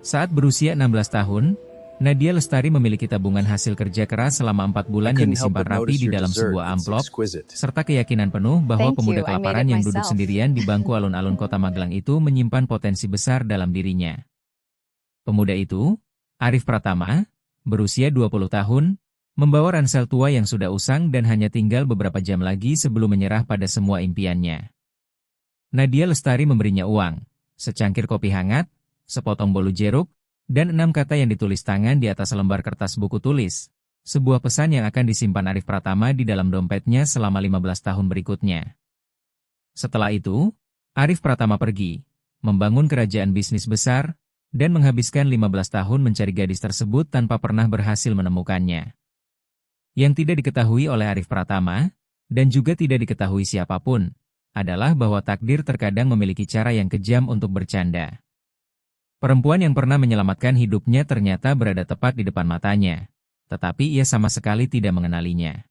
Saat berusia 16 tahun, Nadia Lestari memiliki tabungan hasil kerja keras selama 4 I bulan yang couldn't help disimpan but rapi notice di your dalam dessert. sebuah It's amplop, exquisite. serta keyakinan penuh bahwa Thank pemuda you, I made kelaparan it yang duduk myself. sendirian di bangku alun-alun kota Magelang itu menyimpan potensi besar dalam dirinya. Pemuda itu, Arif Pratama, berusia 20 tahun, membawa ransel tua yang sudah usang dan hanya tinggal beberapa jam lagi sebelum menyerah pada semua impiannya. Nadia Lestari memberinya uang, secangkir kopi hangat, sepotong bolu jeruk, dan 6 kata yang ditulis tangan di atas lembar kertas buku tulis. Sebuah pesan yang akan disimpan Arif Pratama di dalam dompetnya selama 15 tahun berikutnya. Setelah itu, Arif Pratama pergi, membangun kerajaan bisnis besar, dan menghabiskan 15 tahun mencari gadis tersebut tanpa pernah berhasil menemukannya. Yang tidak diketahui oleh Arif Pratama, dan juga tidak diketahui siapapun, adalah bahwa takdir terkadang memiliki cara yang kejam untuk bercanda. Perempuan yang pernah menyelamatkan hidupnya ternyata berada tepat di depan matanya, tetapi ia sama sekali tidak mengenalinya.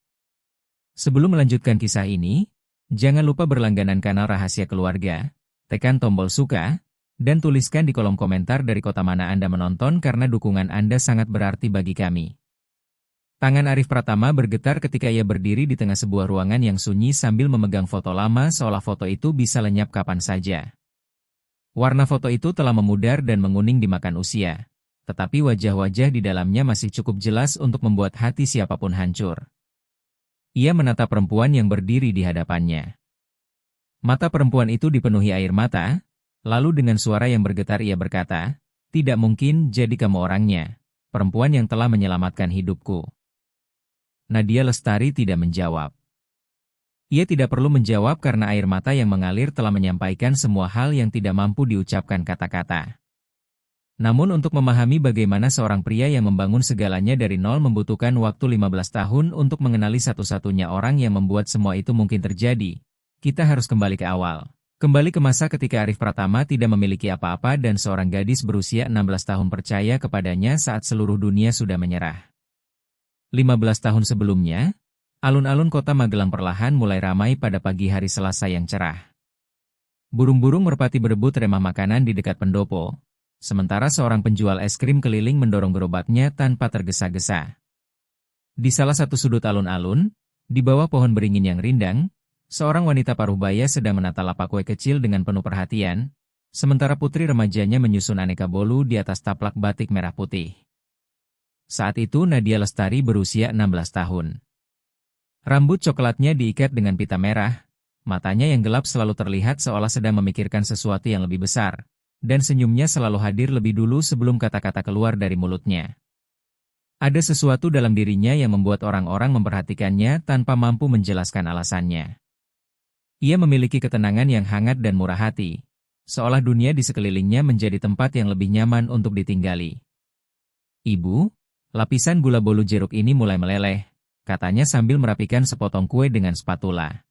Sebelum melanjutkan kisah ini, jangan lupa berlangganan kanal Rahasia Keluarga, tekan tombol suka, dan tuliskan di kolom komentar dari kota mana Anda menonton karena dukungan Anda sangat berarti bagi kami. Tangan Arif Pratama bergetar ketika ia berdiri di tengah sebuah ruangan yang sunyi sambil memegang foto lama seolah foto itu bisa lenyap kapan saja. Warna foto itu telah memudar dan menguning dimakan usia, tetapi wajah-wajah di dalamnya masih cukup jelas untuk membuat hati siapapun hancur. Ia menatap perempuan yang berdiri di hadapannya. Mata perempuan itu dipenuhi air mata, lalu dengan suara yang bergetar ia berkata, "Tidak mungkin jadi kamu orangnya, perempuan yang telah menyelamatkan hidupku." Nadia Lestari tidak menjawab. Ia tidak perlu menjawab karena air mata yang mengalir telah menyampaikan semua hal yang tidak mampu diucapkan kata-kata. Namun untuk memahami bagaimana seorang pria yang membangun segalanya dari nol membutuhkan waktu 15 tahun untuk mengenali satu-satunya orang yang membuat semua itu mungkin terjadi, kita harus kembali ke awal. Kembali ke masa ketika Arif Pratama tidak memiliki apa-apa dan seorang gadis berusia 16 tahun percaya kepadanya saat seluruh dunia sudah menyerah. 15 tahun sebelumnya, alun-alun kota Magelang perlahan mulai ramai pada pagi hari Selasa yang cerah. Burung-burung merpati berebut remah makanan di dekat pendopo, sementara seorang penjual es krim keliling mendorong gerobaknya tanpa tergesa-gesa. Di salah satu sudut alun-alun, di bawah pohon beringin yang rindang, seorang wanita paruh baya sedang menata lapak kue kecil dengan penuh perhatian, sementara putri remajanya menyusun aneka bolu di atas taplak batik merah putih. Saat itu Nadia Lestari berusia 16 tahun. Rambut coklatnya diikat dengan pita merah, matanya yang gelap selalu terlihat seolah sedang memikirkan sesuatu yang lebih besar, dan senyumnya selalu hadir lebih dulu sebelum kata-kata keluar dari mulutnya. Ada sesuatu dalam dirinya yang membuat orang-orang memperhatikannya tanpa mampu menjelaskan alasannya. Ia memiliki ketenangan yang hangat dan murah hati, seolah dunia di sekelilingnya menjadi tempat yang lebih nyaman untuk ditinggali. "Ibu, lapisan gula bolu jeruk ini mulai meleleh," katanya sambil merapikan sepotong kue dengan spatula.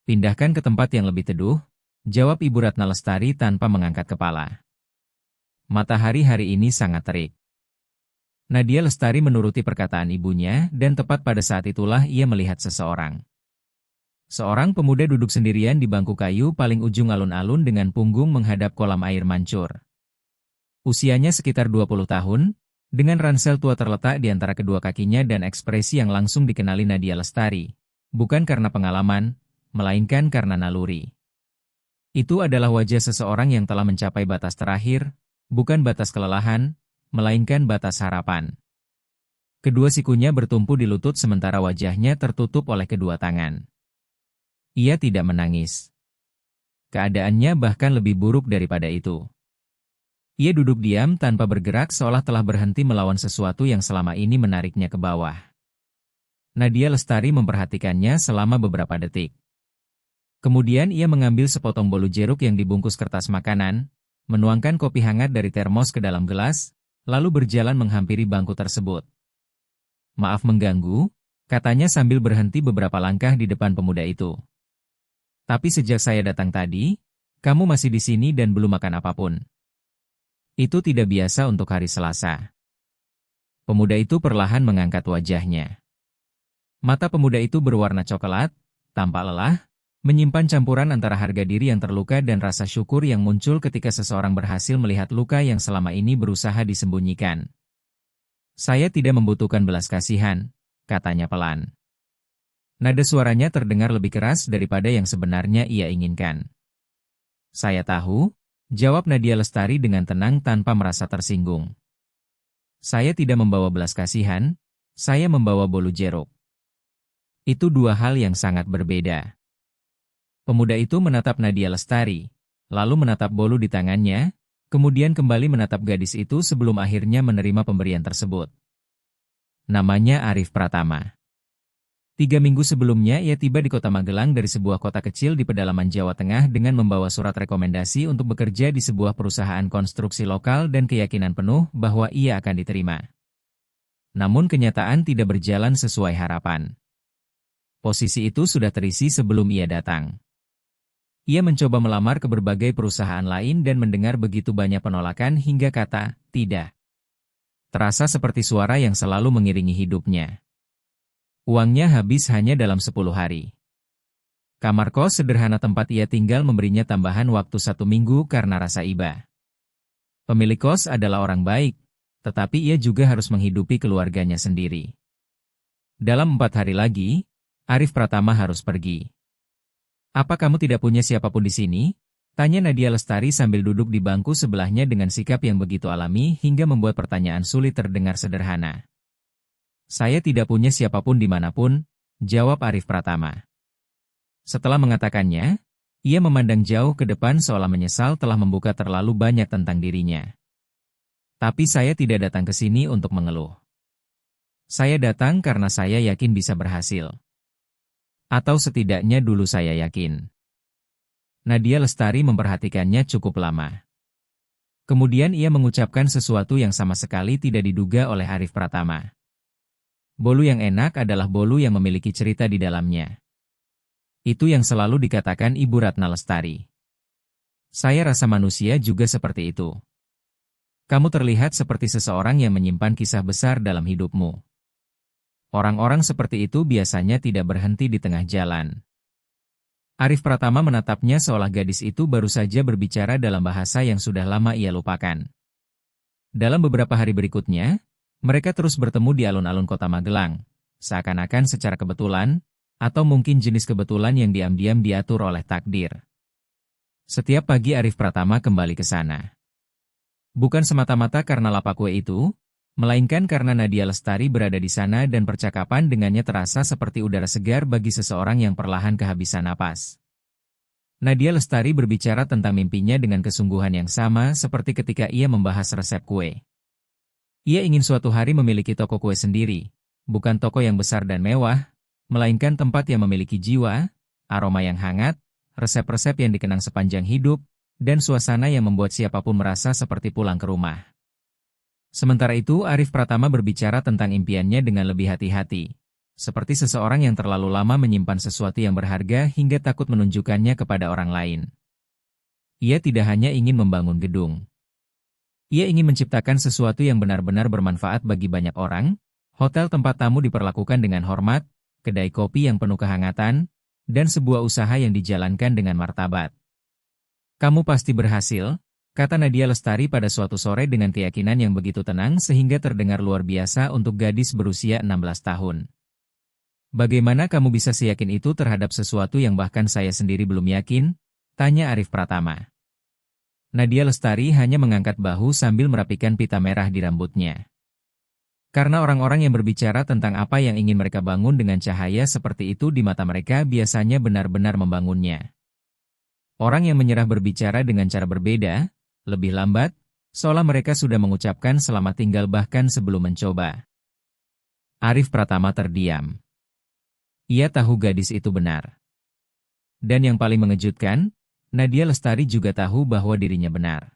"Pindahkan ke tempat yang lebih teduh," jawab Ibu Ratna Lestari tanpa mengangkat kepala. Matahari hari ini sangat terik. Nadia Lestari menuruti perkataan ibunya dan tepat pada saat itulah ia melihat seseorang. Seorang pemuda duduk sendirian di bangku kayu paling ujung alun-alun dengan punggung menghadap kolam air mancur. Usianya sekitar 20 tahun, dengan ransel tua terletak di antara kedua kakinya dan ekspresi yang langsung dikenali Nadia Lestari, bukan karena pengalaman, melainkan karena naluri. Itu adalah wajah seseorang yang telah mencapai batas terakhir, bukan batas kelelahan, melainkan batas harapan. Kedua sikunya bertumpu di lutut sementara wajahnya tertutup oleh kedua tangan. Ia tidak menangis. Keadaannya bahkan lebih buruk daripada itu. Ia duduk diam tanpa bergerak seolah telah berhenti melawan sesuatu yang selama ini menariknya ke bawah. Nadia Lestari memperhatikannya selama beberapa detik. Kemudian ia mengambil sepotong bolu jeruk yang dibungkus kertas makanan, menuangkan kopi hangat dari termos ke dalam gelas, lalu berjalan menghampiri bangku tersebut. "Maaf mengganggu," katanya sambil berhenti beberapa langkah di depan pemuda itu. "Tapi sejak saya datang tadi, kamu masih di sini dan belum makan apapun." Itu tidak biasa untuk hari Selasa. Pemuda itu perlahan mengangkat wajahnya. Mata pemuda itu berwarna coklat, tampak lelah, Menyimpan campuran antara harga diri yang terluka dan rasa syukur yang muncul ketika seseorang berhasil melihat luka yang selama ini berusaha disembunyikan. Saya tidak membutuhkan belas kasihan, katanya pelan. Nada suaranya terdengar lebih keras daripada yang sebenarnya ia inginkan. Saya tahu, jawab Nadia Lestari dengan tenang tanpa merasa tersinggung. Saya tidak membawa belas kasihan, saya membawa bolu jeruk. Itu dua hal yang sangat berbeda. Pemuda itu menatap Nadia Lestari, lalu menatap bolu di tangannya, kemudian kembali menatap gadis itu sebelum akhirnya menerima pemberian tersebut. Namanya Arif Pratama. 3 minggu sebelumnya ia tiba di kota Magelang dari sebuah kota kecil di pedalaman Jawa Tengah dengan membawa surat rekomendasi untuk bekerja di sebuah perusahaan konstruksi lokal dan keyakinan penuh bahwa ia akan diterima. Namun kenyataan tidak berjalan sesuai harapan. Posisi itu sudah terisi sebelum ia datang. Ia mencoba melamar ke berbagai perusahaan lain dan mendengar begitu banyak penolakan hingga kata, tidak. Terasa seperti suara yang selalu mengiringi hidupnya. Uangnya habis hanya dalam 10 hari. Kamar kos sederhana tempat ia tinggal memberinya tambahan waktu 1 minggu karena rasa iba. Pemilik kos adalah orang baik, tetapi ia juga harus menghidupi keluarganya sendiri. Dalam 4 hari lagi, Arif Pratama harus pergi. Apa kamu tidak punya siapapun di sini? Tanya Nadia Lestari sambil duduk di bangku sebelahnya dengan sikap yang begitu alami hingga membuat pertanyaan sulit terdengar sederhana. Saya tidak punya siapapun dimanapun, jawab Arif Pratama. Setelah mengatakannya, ia memandang jauh ke depan seolah menyesal telah membuka terlalu banyak tentang dirinya. Tapi saya tidak datang ke sini untuk mengeluh. Saya datang karena saya yakin bisa berhasil. Atau setidaknya dulu saya yakin. Nadia Lestari memperhatikannya cukup lama. Kemudian ia mengucapkan sesuatu yang sama sekali tidak diduga oleh Arif Pratama. Bolu yang enak adalah bolu yang memiliki cerita di dalamnya. Itu yang selalu dikatakan Ibu Ratna Lestari. Saya rasa manusia juga seperti itu. Kamu terlihat seperti seseorang yang menyimpan kisah besar dalam hidupmu. Orang-orang seperti itu biasanya tidak berhenti di tengah jalan. Arif Pratama menatapnya seolah gadis itu baru saja berbicara dalam bahasa yang sudah lama ia lupakan. Dalam beberapa hari berikutnya, mereka terus bertemu di alun-alun kota Magelang, seakan-akan secara kebetulan, atau mungkin jenis kebetulan yang diam-diam diatur oleh takdir. Setiap pagi Arif Pratama kembali ke sana. Bukan semata-mata karena lapak kue itu, melainkan karena Nadia Lestari berada di sana dan percakapan dengannya terasa seperti udara segar bagi seseorang yang perlahan kehabisan napas. Nadia Lestari berbicara tentang mimpinya dengan kesungguhan yang sama seperti ketika ia membahas resep kue. Ia ingin suatu hari memiliki toko kue sendiri, bukan toko yang besar dan mewah, melainkan tempat yang memiliki jiwa, aroma yang hangat, resep-resep yang dikenang sepanjang hidup, dan suasana yang membuat siapapun merasa seperti pulang ke rumah. Sementara itu Arif Pratama berbicara tentang impiannya dengan lebih hati-hati, seperti seseorang yang terlalu lama menyimpan sesuatu yang berharga hingga takut menunjukkannya kepada orang lain. Ia tidak hanya ingin membangun gedung. Ia ingin menciptakan sesuatu yang benar-benar bermanfaat bagi banyak orang, hotel tempat tamu diperlakukan dengan hormat, kedai kopi yang penuh kehangatan, dan sebuah usaha yang dijalankan dengan martabat. Kamu pasti berhasil, kata Nadia Lestari pada suatu sore dengan keyakinan yang begitu tenang sehingga terdengar luar biasa untuk gadis berusia 16 tahun. Bagaimana kamu bisa seyakin itu terhadap sesuatu yang bahkan saya sendiri belum yakin? Tanya Arif Pratama. Nadia Lestari hanya mengangkat bahu sambil merapikan pita merah di rambutnya. Karena orang-orang yang berbicara tentang apa yang ingin mereka bangun dengan cahaya seperti itu di mata mereka biasanya benar-benar membangunnya. Orang yang menyerah berbicara dengan cara berbeda, lebih lambat, seolah mereka sudah mengucapkan selamat tinggal bahkan sebelum mencoba. Arif Pratama terdiam. Ia tahu gadis itu benar. Dan yang paling mengejutkan, Nadia Lestari juga tahu bahwa dirinya benar.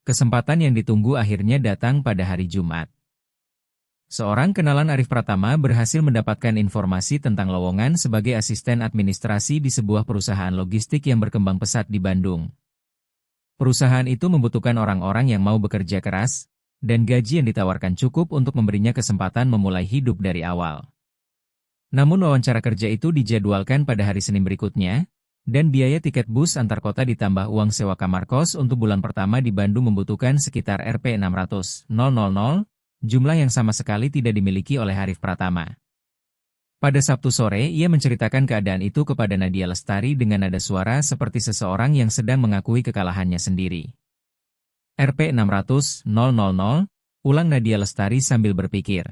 Kesempatan yang ditunggu akhirnya datang pada hari Jumat. Seorang kenalan Arif Pratama berhasil mendapatkan informasi tentang lowongan sebagai asisten administrasi di sebuah perusahaan logistik yang berkembang pesat di Bandung. Perusahaan itu membutuhkan orang-orang yang mau bekerja keras, dan gaji yang ditawarkan cukup untuk memberinya kesempatan memulai hidup dari awal. Namun wawancara kerja itu dijadwalkan pada hari Senin berikutnya, dan biaya tiket bus antar kota ditambah uang sewa kamar kos untuk bulan pertama di Bandung membutuhkan sekitar Rp600.000, jumlah yang sama sekali tidak dimiliki oleh Arif Pratama. Pada Sabtu sore, ia menceritakan keadaan itu kepada Nadia Lestari dengan nada suara seperti seseorang yang sedang mengakui kekalahannya sendiri. Rp600.000, ulang Nadia Lestari sambil berpikir.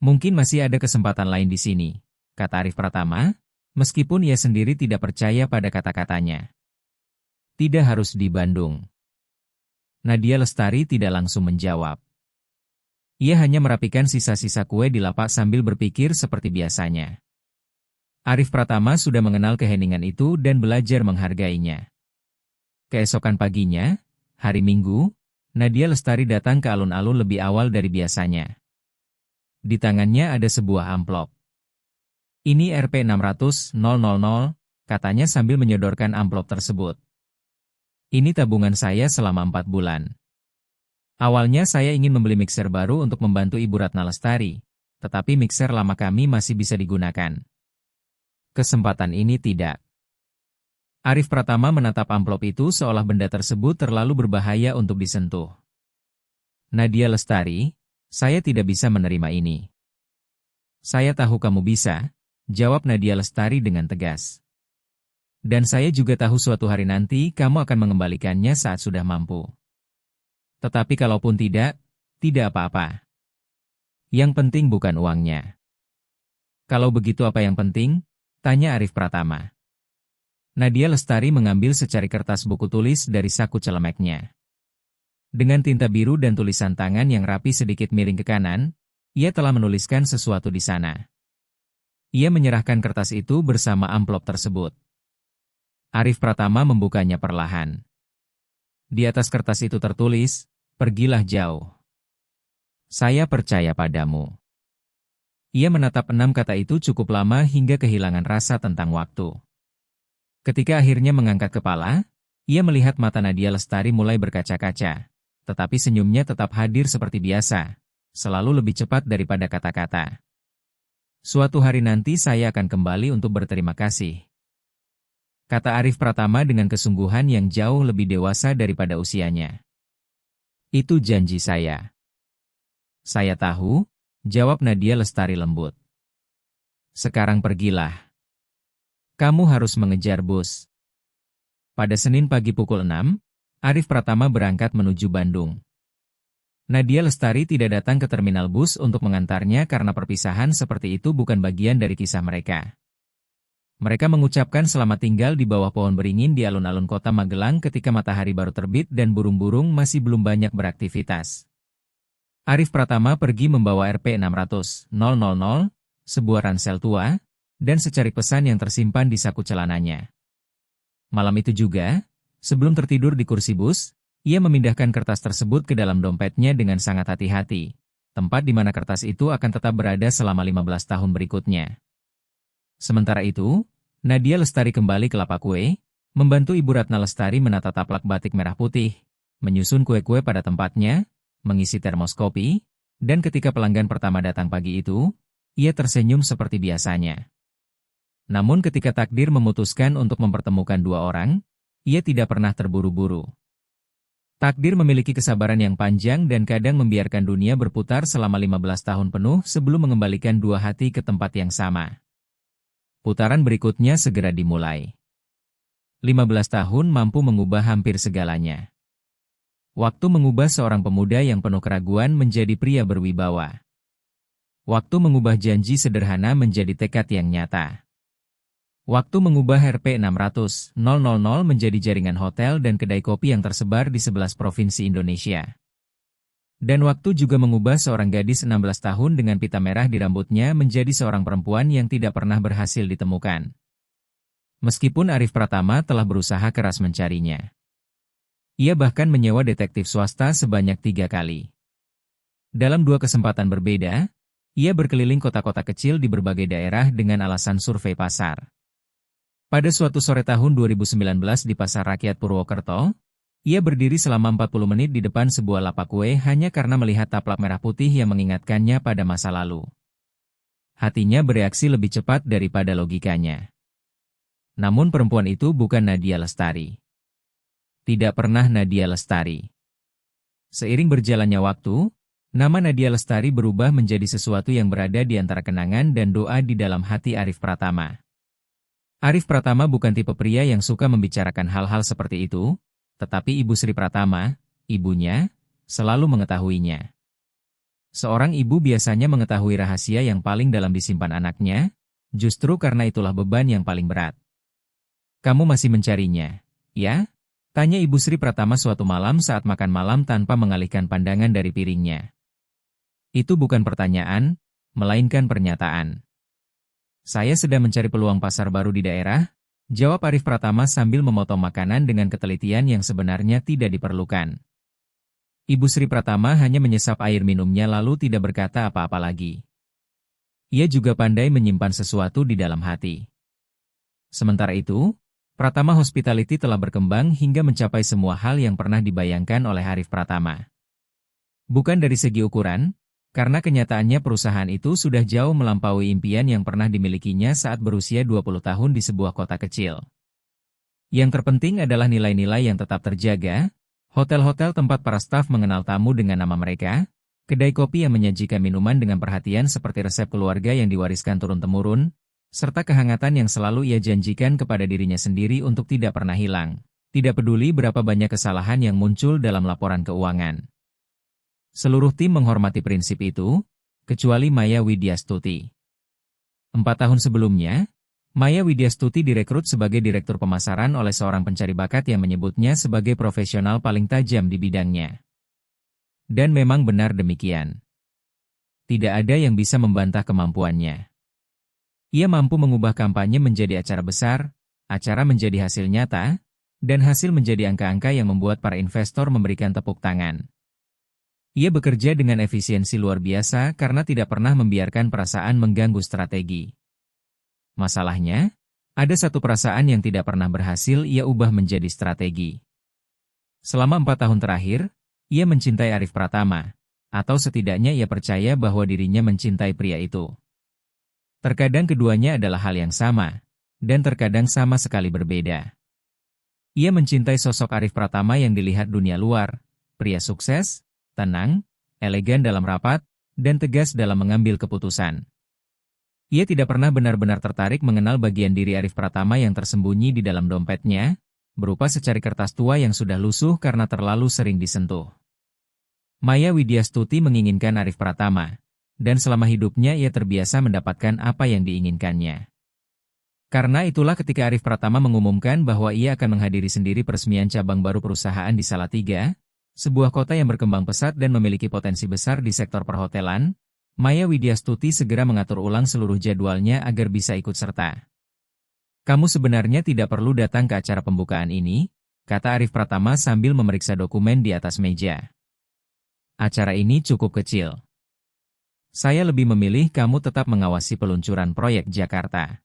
Mungkin masih ada kesempatan lain di sini, kata Arif Pratama, meskipun ia sendiri tidak percaya pada kata-katanya. Tidak harus di Bandung. Nadia Lestari tidak langsung menjawab. Ia hanya merapikan sisa-sisa kue di lapak sambil berpikir seperti biasanya. Arif Pratama sudah mengenal keheningan itu dan belajar menghargainya. Keesokan paginya, hari Minggu, Nadia Lestari datang ke alun-alun lebih awal dari biasanya. Di tangannya ada sebuah amplop. Ini Rp600.000, katanya sambil menyodorkan amplop tersebut. Ini tabungan saya selama 4 bulan. Awalnya saya ingin membeli mixer baru untuk membantu Ibu Ratna Lestari, tetapi mixer lama kami masih bisa digunakan. Kesempatan ini tidak. Arif Pratama menatap amplop itu seolah benda tersebut terlalu berbahaya untuk disentuh. Nadia Lestari, saya tidak bisa menerima ini. Saya tahu kamu bisa, jawab Nadia Lestari dengan tegas. Dan saya juga tahu suatu hari nanti kamu akan mengembalikannya saat sudah mampu. Tetapi kalaupun tidak apa-apa. Yang penting bukan uangnya. Kalau begitu apa yang penting? Tanya Arif Pratama. Nadia Lestari mengambil secari kertas buku tulis dari saku celemeknya. Dengan tinta biru dan tulisan tangan yang rapi sedikit miring ke kanan, ia telah menuliskan sesuatu di sana. Ia menyerahkan kertas itu bersama amplop tersebut. Arif Pratama membukanya perlahan. Di atas kertas itu tertulis, pergilah jauh. Saya percaya padamu. Ia menatap 6 kata itu cukup lama hingga kehilangan rasa tentang waktu. Ketika akhirnya mengangkat kepala, ia melihat mata Nadia Lestari mulai berkaca-kaca, tetapi senyumnya tetap hadir seperti biasa, selalu lebih cepat daripada kata-kata. Suatu hari nanti saya akan kembali untuk berterima kasih. Kata Arif Pratama dengan kesungguhan yang jauh lebih dewasa daripada usianya. Itu janji saya. Saya tahu, jawab Nadia Lestari lembut. Sekarang pergilah. Kamu harus mengejar bus. Pada Senin pagi pukul 6, Arif Pratama berangkat menuju Bandung. Nadia Lestari tidak datang ke terminal bus untuk mengantarnya karena perpisahan seperti itu bukan bagian dari kisah mereka. Mereka mengucapkan selamat tinggal di bawah pohon beringin di alun-alun kota Magelang ketika matahari baru terbit dan burung-burung masih belum banyak beraktivitas. Arif Pratama pergi membawa Rp600.000, sebuah ransel tua, dan secari pesan yang tersimpan di saku celananya. Malam itu juga, sebelum tertidur di kursi bus, ia memindahkan kertas tersebut ke dalam dompetnya dengan sangat hati-hati, tempat di mana kertas itu akan tetap berada selama 15 tahun berikutnya. Sementara itu, Nadia Lestari kembali ke lapak kue, membantu Ibu Ratna Lestari menata taplak batik merah putih, menyusun kue-kue pada tempatnya, mengisi termos kopi, dan ketika pelanggan pertama datang pagi itu, ia tersenyum seperti biasanya. Namun ketika takdir memutuskan untuk mempertemukan dua orang, ia tidak pernah terburu-buru. Takdir memiliki kesabaran yang panjang dan kadang membiarkan dunia berputar selama 15 tahun penuh sebelum mengembalikan dua hati ke tempat yang sama. Putaran berikutnya segera dimulai. 15 tahun mampu mengubah hampir segalanya. Waktu mengubah seorang pemuda yang penuh keraguan menjadi pria berwibawa. Waktu mengubah janji sederhana menjadi tekad yang nyata. Waktu mengubah Rp600.000 menjadi jaringan hotel dan kedai kopi yang tersebar di 11 provinsi Indonesia. Dan waktu juga mengubah seorang gadis 16 tahun dengan pita merah di rambutnya menjadi seorang perempuan yang tidak pernah berhasil ditemukan. Meskipun Arif Pratama telah berusaha keras mencarinya. Ia bahkan menyewa detektif swasta sebanyak 3 kali. Dalam 2 kesempatan berbeda, ia berkeliling kota-kota kecil di berbagai daerah dengan alasan survei pasar. Pada suatu sore tahun 2019 di Pasar Rakyat Purwokerto, ia berdiri selama 40 menit di depan sebuah lapak kue hanya karena melihat taplak merah putih yang mengingatkannya pada masa lalu. Hatinya bereaksi lebih cepat daripada logikanya. Namun perempuan itu bukan Nadia Lestari. Tidak pernah Nadia Lestari. Seiring berjalannya waktu, nama Nadia Lestari berubah menjadi sesuatu yang berada di antara kenangan dan doa di dalam hati Arif Pratama. Arif Pratama bukan tipe pria yang suka membicarakan hal-hal seperti itu, tetapi Ibu Sri Pratama, ibunya, selalu mengetahuinya. Seorang ibu biasanya mengetahui rahasia yang paling dalam disimpan anaknya, justru karena itulah beban yang paling berat. "Kamu masih mencarinya, ya?" tanya Ibu Sri Pratama suatu malam saat makan malam tanpa mengalihkan pandangan dari piringnya. Itu bukan pertanyaan, melainkan pernyataan. "Saya sedang mencari peluang pasar baru di daerah," jawab Arif Pratama sambil memotong makanan dengan ketelitian yang sebenarnya tidak diperlukan. Ibu Sri Pratama hanya menyesap air minumnya lalu tidak berkata apa-apa lagi. Ia juga pandai menyimpan sesuatu di dalam hati. Sementara itu, Pratama Hospitality telah berkembang hingga mencapai semua hal yang pernah dibayangkan oleh Arif Pratama. Bukan dari segi ukuran, karena kenyataannya perusahaan itu sudah jauh melampaui impian yang pernah dimilikinya saat berusia 20 tahun di sebuah kota kecil. Yang terpenting adalah nilai-nilai yang tetap terjaga, hotel-hotel tempat para staf mengenal tamu dengan nama mereka, kedai kopi yang menyajikan minuman dengan perhatian seperti resep keluarga yang diwariskan turun-temurun, serta kehangatan yang selalu ia janjikan kepada dirinya sendiri untuk tidak pernah hilang, tidak peduli berapa banyak kesalahan yang muncul dalam laporan keuangan. Seluruh tim menghormati prinsip itu, kecuali Maya Widyastuti. 4 tahun sebelumnya, Maya Widyastuti direkrut sebagai direktur pemasaran oleh seorang pencari bakat yang menyebutnya sebagai profesional paling tajam di bidangnya. Dan memang benar demikian. Tidak ada yang bisa membantah kemampuannya. Ia mampu mengubah kampanye menjadi acara besar, acara menjadi hasil nyata, dan hasil menjadi angka-angka yang membuat para investor memberikan tepuk tangan. Ia bekerja dengan efisiensi luar biasa karena tidak pernah membiarkan perasaan mengganggu strategi. Masalahnya, ada satu perasaan yang tidak pernah berhasil ia ubah menjadi strategi. Selama 4 tahun terakhir, ia mencintai Arif Pratama, atau setidaknya ia percaya bahwa dirinya mencintai pria itu. Terkadang keduanya adalah hal yang sama, dan terkadang sama sekali berbeda. Ia mencintai sosok Arif Pratama yang dilihat dunia luar, pria sukses, tenang, elegan dalam rapat, dan tegas dalam mengambil keputusan. Ia tidak pernah benar-benar tertarik mengenal bagian diri Arif Pratama yang tersembunyi di dalam dompetnya, berupa secari kertas tua yang sudah lusuh karena terlalu sering disentuh. Maya Widyastuti menginginkan Arif Pratama, dan selama hidupnya ia terbiasa mendapatkan apa yang diinginkannya. Karena itulah ketika Arif Pratama mengumumkan bahwa ia akan menghadiri sendiri peresmian cabang baru perusahaan di Salatiga, sebuah kota yang berkembang pesat dan memiliki potensi besar di sektor perhotelan, Maya Widyastuti segera mengatur ulang seluruh jadwalnya agar bisa ikut serta. "Kamu sebenarnya tidak perlu datang ke acara pembukaan ini," kata Arif Pratama sambil memeriksa dokumen di atas meja. "Acara ini cukup kecil. Saya lebih memilih kamu tetap mengawasi peluncuran proyek Jakarta."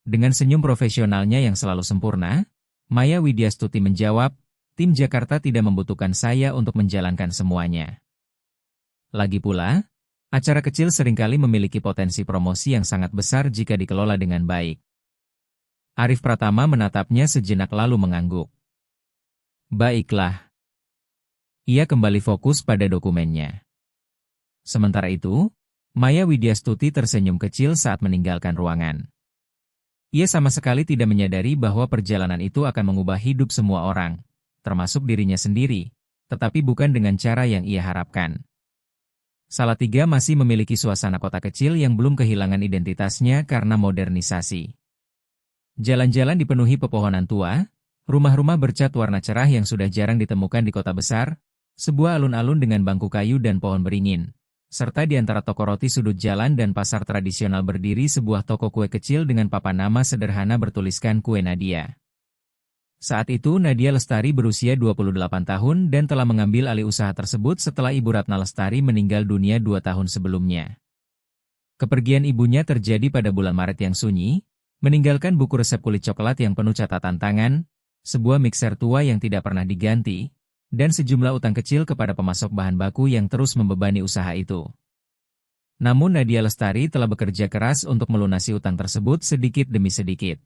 Dengan senyum profesionalnya yang selalu sempurna, Maya Widyastuti menjawab, "Tim Jakarta tidak membutuhkan saya untuk menjalankan semuanya. Lagi pula, acara kecil seringkali memiliki potensi promosi yang sangat besar jika dikelola dengan baik." Arif Pratama menatapnya sejenak lalu mengangguk. "Baiklah." Ia kembali fokus pada dokumennya. Sementara itu, Maya Widyastuti tersenyum kecil saat meninggalkan ruangan. Ia sama sekali tidak menyadari bahwa perjalanan itu akan mengubah hidup semua orang, termasuk dirinya sendiri, tetapi bukan dengan cara yang ia harapkan. Salatiga masih memiliki suasana kota kecil yang belum kehilangan identitasnya karena modernisasi. Jalan-jalan dipenuhi pepohonan tua, rumah-rumah bercat warna cerah yang sudah jarang ditemukan di kota besar, sebuah alun-alun dengan bangku kayu dan pohon beringin, serta di antara toko roti sudut jalan dan pasar tradisional berdiri sebuah toko kue kecil dengan papan nama sederhana bertuliskan Kue Nadia. Saat itu Nadia Lestari berusia 28 tahun dan telah mengambil alih usaha tersebut setelah Ibu Ratna Lestari meninggal dunia 2 tahun sebelumnya. Kepergian ibunya terjadi pada bulan Maret yang sunyi, meninggalkan buku resep kulit coklat yang penuh catatan tangan, sebuah mixer tua yang tidak pernah diganti, dan sejumlah utang kecil kepada pemasok bahan baku yang terus membebani usaha itu. Namun Nadia Lestari telah bekerja keras untuk melunasi utang tersebut sedikit demi sedikit.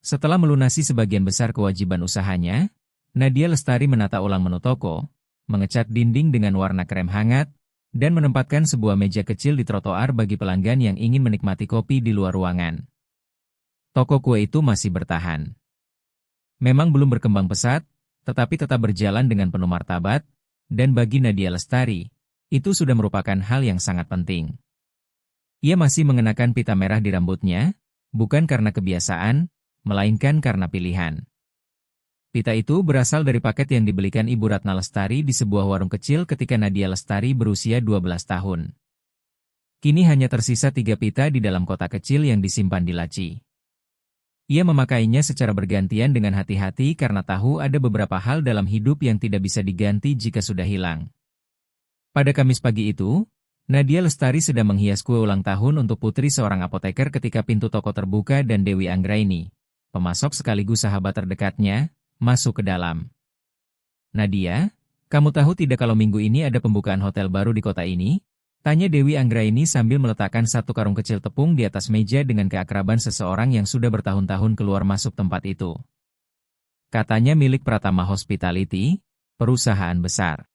Setelah melunasi sebagian besar kewajiban usahanya, Nadia Lestari menata ulang menu toko, mengecat dinding dengan warna krem hangat, dan menempatkan sebuah meja kecil di trotoar bagi pelanggan yang ingin menikmati kopi di luar ruangan. Toko kue itu masih bertahan. Memang belum berkembang pesat, tetapi tetap berjalan dengan penuh martabat, dan bagi Nadia Lestari, itu sudah merupakan hal yang sangat penting. Ia masih mengenakan pita merah di rambutnya, bukan karena kebiasaan, melainkan karena pilihan. Pita itu berasal dari paket yang dibelikan Ibu Ratna Lestari di sebuah warung kecil ketika Nadia Lestari berusia 12 tahun. Kini hanya tersisa 3 pita di dalam kotak kecil yang disimpan di laci. Ia memakainya secara bergantian dengan hati-hati karena tahu ada beberapa hal dalam hidup yang tidak bisa diganti jika sudah hilang. Pada Kamis pagi itu, Nadia Lestari sedang menghias kue ulang tahun untuk putri seorang apoteker ketika pintu toko terbuka dan Dewi Anggraini, pemasok sekaligus sahabat terdekatnya, masuk ke dalam. "Nadia, kamu tahu tidak kalau minggu ini ada pembukaan hotel baru di kota ini?" Tanya Dewi Anggraini sambil meletakkan satu karung kecil tepung di atas meja dengan keakraban seseorang yang sudah bertahun-tahun keluar masuk tempat itu. "Katanya milik Pratama Hospitality, perusahaan besar."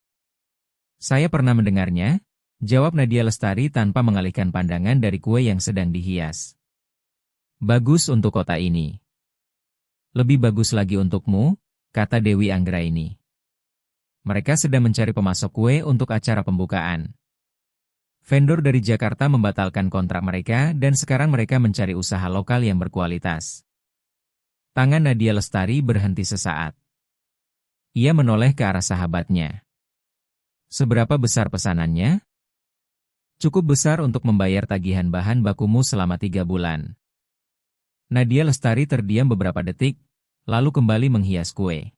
"Saya pernah mendengarnya," jawab Nadia Lestari tanpa mengalihkan pandangan dari kue yang sedang dihias. "Bagus untuk kota ini. Lebih bagus lagi untukmu," kata Dewi Anggraini. Mereka sedang mencari pemasok kue untuk acara pembukaan. Vendor dari Jakarta membatalkan kontrak mereka dan sekarang mereka mencari usaha lokal yang berkualitas. Tangan Nadia Lestari berhenti sesaat. Ia menoleh ke arah sahabatnya. "Seberapa besar pesanannya?" "Cukup besar untuk membayar tagihan bahan bakumu selama 3 bulan. Nadia Lestari terdiam beberapa detik, lalu kembali menghias kue.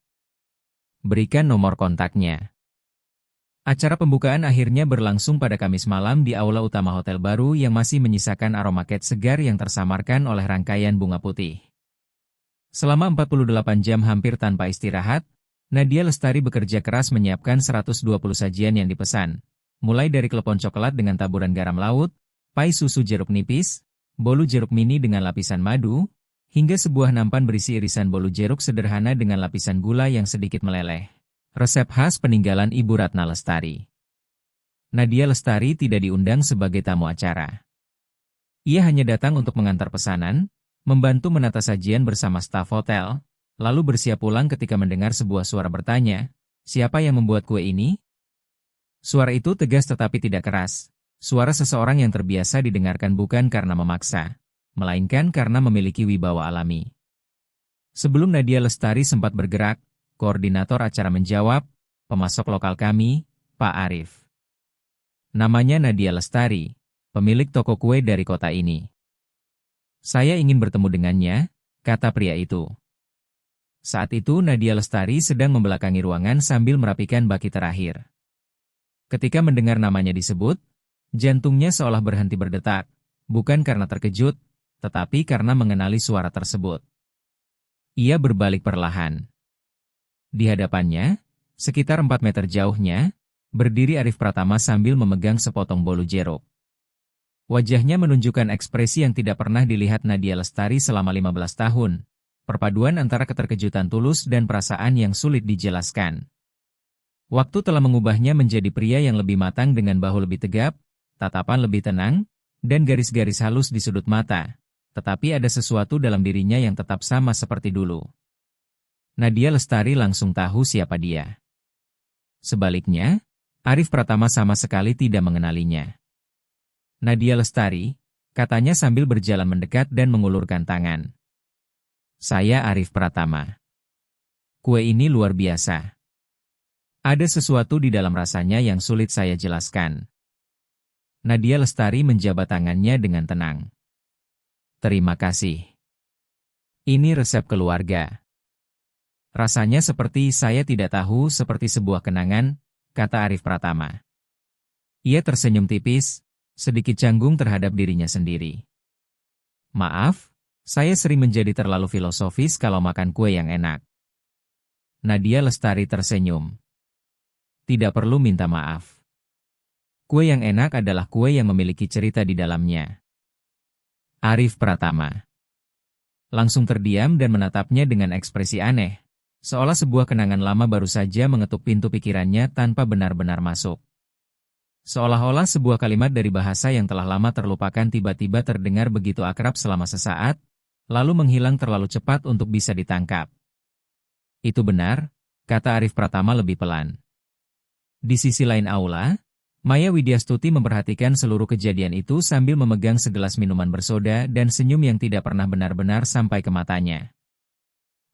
"Berikan nomor kontaknya." Acara pembukaan akhirnya berlangsung pada Kamis malam di aula utama hotel baru yang masih menyisakan aroma kek segar yang tersamarkan oleh rangkaian bunga putih. Selama 48 jam hampir tanpa istirahat, Nadia Lestari bekerja keras menyiapkan 120 sajian yang dipesan, mulai dari klepon coklat dengan taburan garam laut, pai susu jeruk nipis, bolu jeruk mini dengan lapisan madu, hingga sebuah nampan berisi irisan bolu jeruk sederhana dengan lapisan gula yang sedikit meleleh. Resep khas peninggalan Ibu Ratna Lestari. Nadia Lestari tidak diundang sebagai tamu acara. Ia hanya datang untuk mengantar pesanan, membantu menata sajian bersama staf hotel, lalu bersiap pulang ketika mendengar sebuah suara bertanya, "Siapa yang membuat kue ini?" Suara itu tegas tetapi tidak keras. Suara seseorang yang terbiasa didengarkan bukan karena memaksa, melainkan karena memiliki wibawa alami. Sebelum Nadia Lestari sempat bergerak, koordinator acara menjawab, "Pemasok lokal kami, Pak Arif." Namanya Nadia Lestari, pemilik toko kue dari kota ini. "Saya ingin bertemu dengannya," kata pria itu. Saat itu Nadia Lestari sedang membelakangi ruangan sambil merapikan baki terakhir. Ketika mendengar namanya disebut, jantungnya seolah berhenti berdetak, bukan karena terkejut, tetapi karena mengenali suara tersebut. Ia berbalik perlahan. Di hadapannya, sekitar 4 meter jauhnya, berdiri Arif Pratama sambil memegang sepotong bolu jeruk. Wajahnya menunjukkan ekspresi yang tidak pernah dilihat Nadia Lestari selama 15 tahun, perpaduan antara keterkejutan tulus dan perasaan yang sulit dijelaskan. Waktu telah mengubahnya menjadi pria yang lebih matang dengan bahu lebih tegap, tatapan lebih tenang, dan garis-garis halus di sudut mata, tetapi ada sesuatu dalam dirinya yang tetap sama seperti dulu. Nadia Lestari langsung tahu siapa dia. Sebaliknya, Arif Pratama sama sekali tidak mengenalinya. "Nadia Lestari," katanya sambil berjalan mendekat dan mengulurkan tangan. "Saya Arif Pratama. Kue ini luar biasa. Ada sesuatu di dalam rasanya yang sulit saya jelaskan." Nadia Lestari menjabat tangannya dengan tenang. "Terima kasih. Ini resep keluarga. Rasanya seperti saya tidak tahu seperti sebuah kenangan," kata Arif Pratama. Ia tersenyum tipis, sedikit canggung terhadap dirinya sendiri. "Maaf, saya sering menjadi terlalu filosofis kalau makan kue yang enak." Nadia Lestari tersenyum. "Tidak perlu minta maaf. Kue yang enak adalah kue yang memiliki cerita di dalamnya. Arif Pratama langsung terdiam dan menatapnya dengan ekspresi aneh, seolah sebuah kenangan lama baru saja mengetuk pintu pikirannya tanpa benar-benar masuk. Seolah-olah sebuah kalimat dari bahasa yang telah lama terlupakan tiba-tiba terdengar begitu akrab selama sesaat, lalu menghilang terlalu cepat untuk bisa ditangkap. Itu benar, kata Arif Pratama lebih pelan. Di sisi lain aula, Maya Widyastuti memperhatikan seluruh kejadian itu sambil memegang segelas minuman bersoda dan senyum yang tidak pernah benar-benar sampai ke matanya.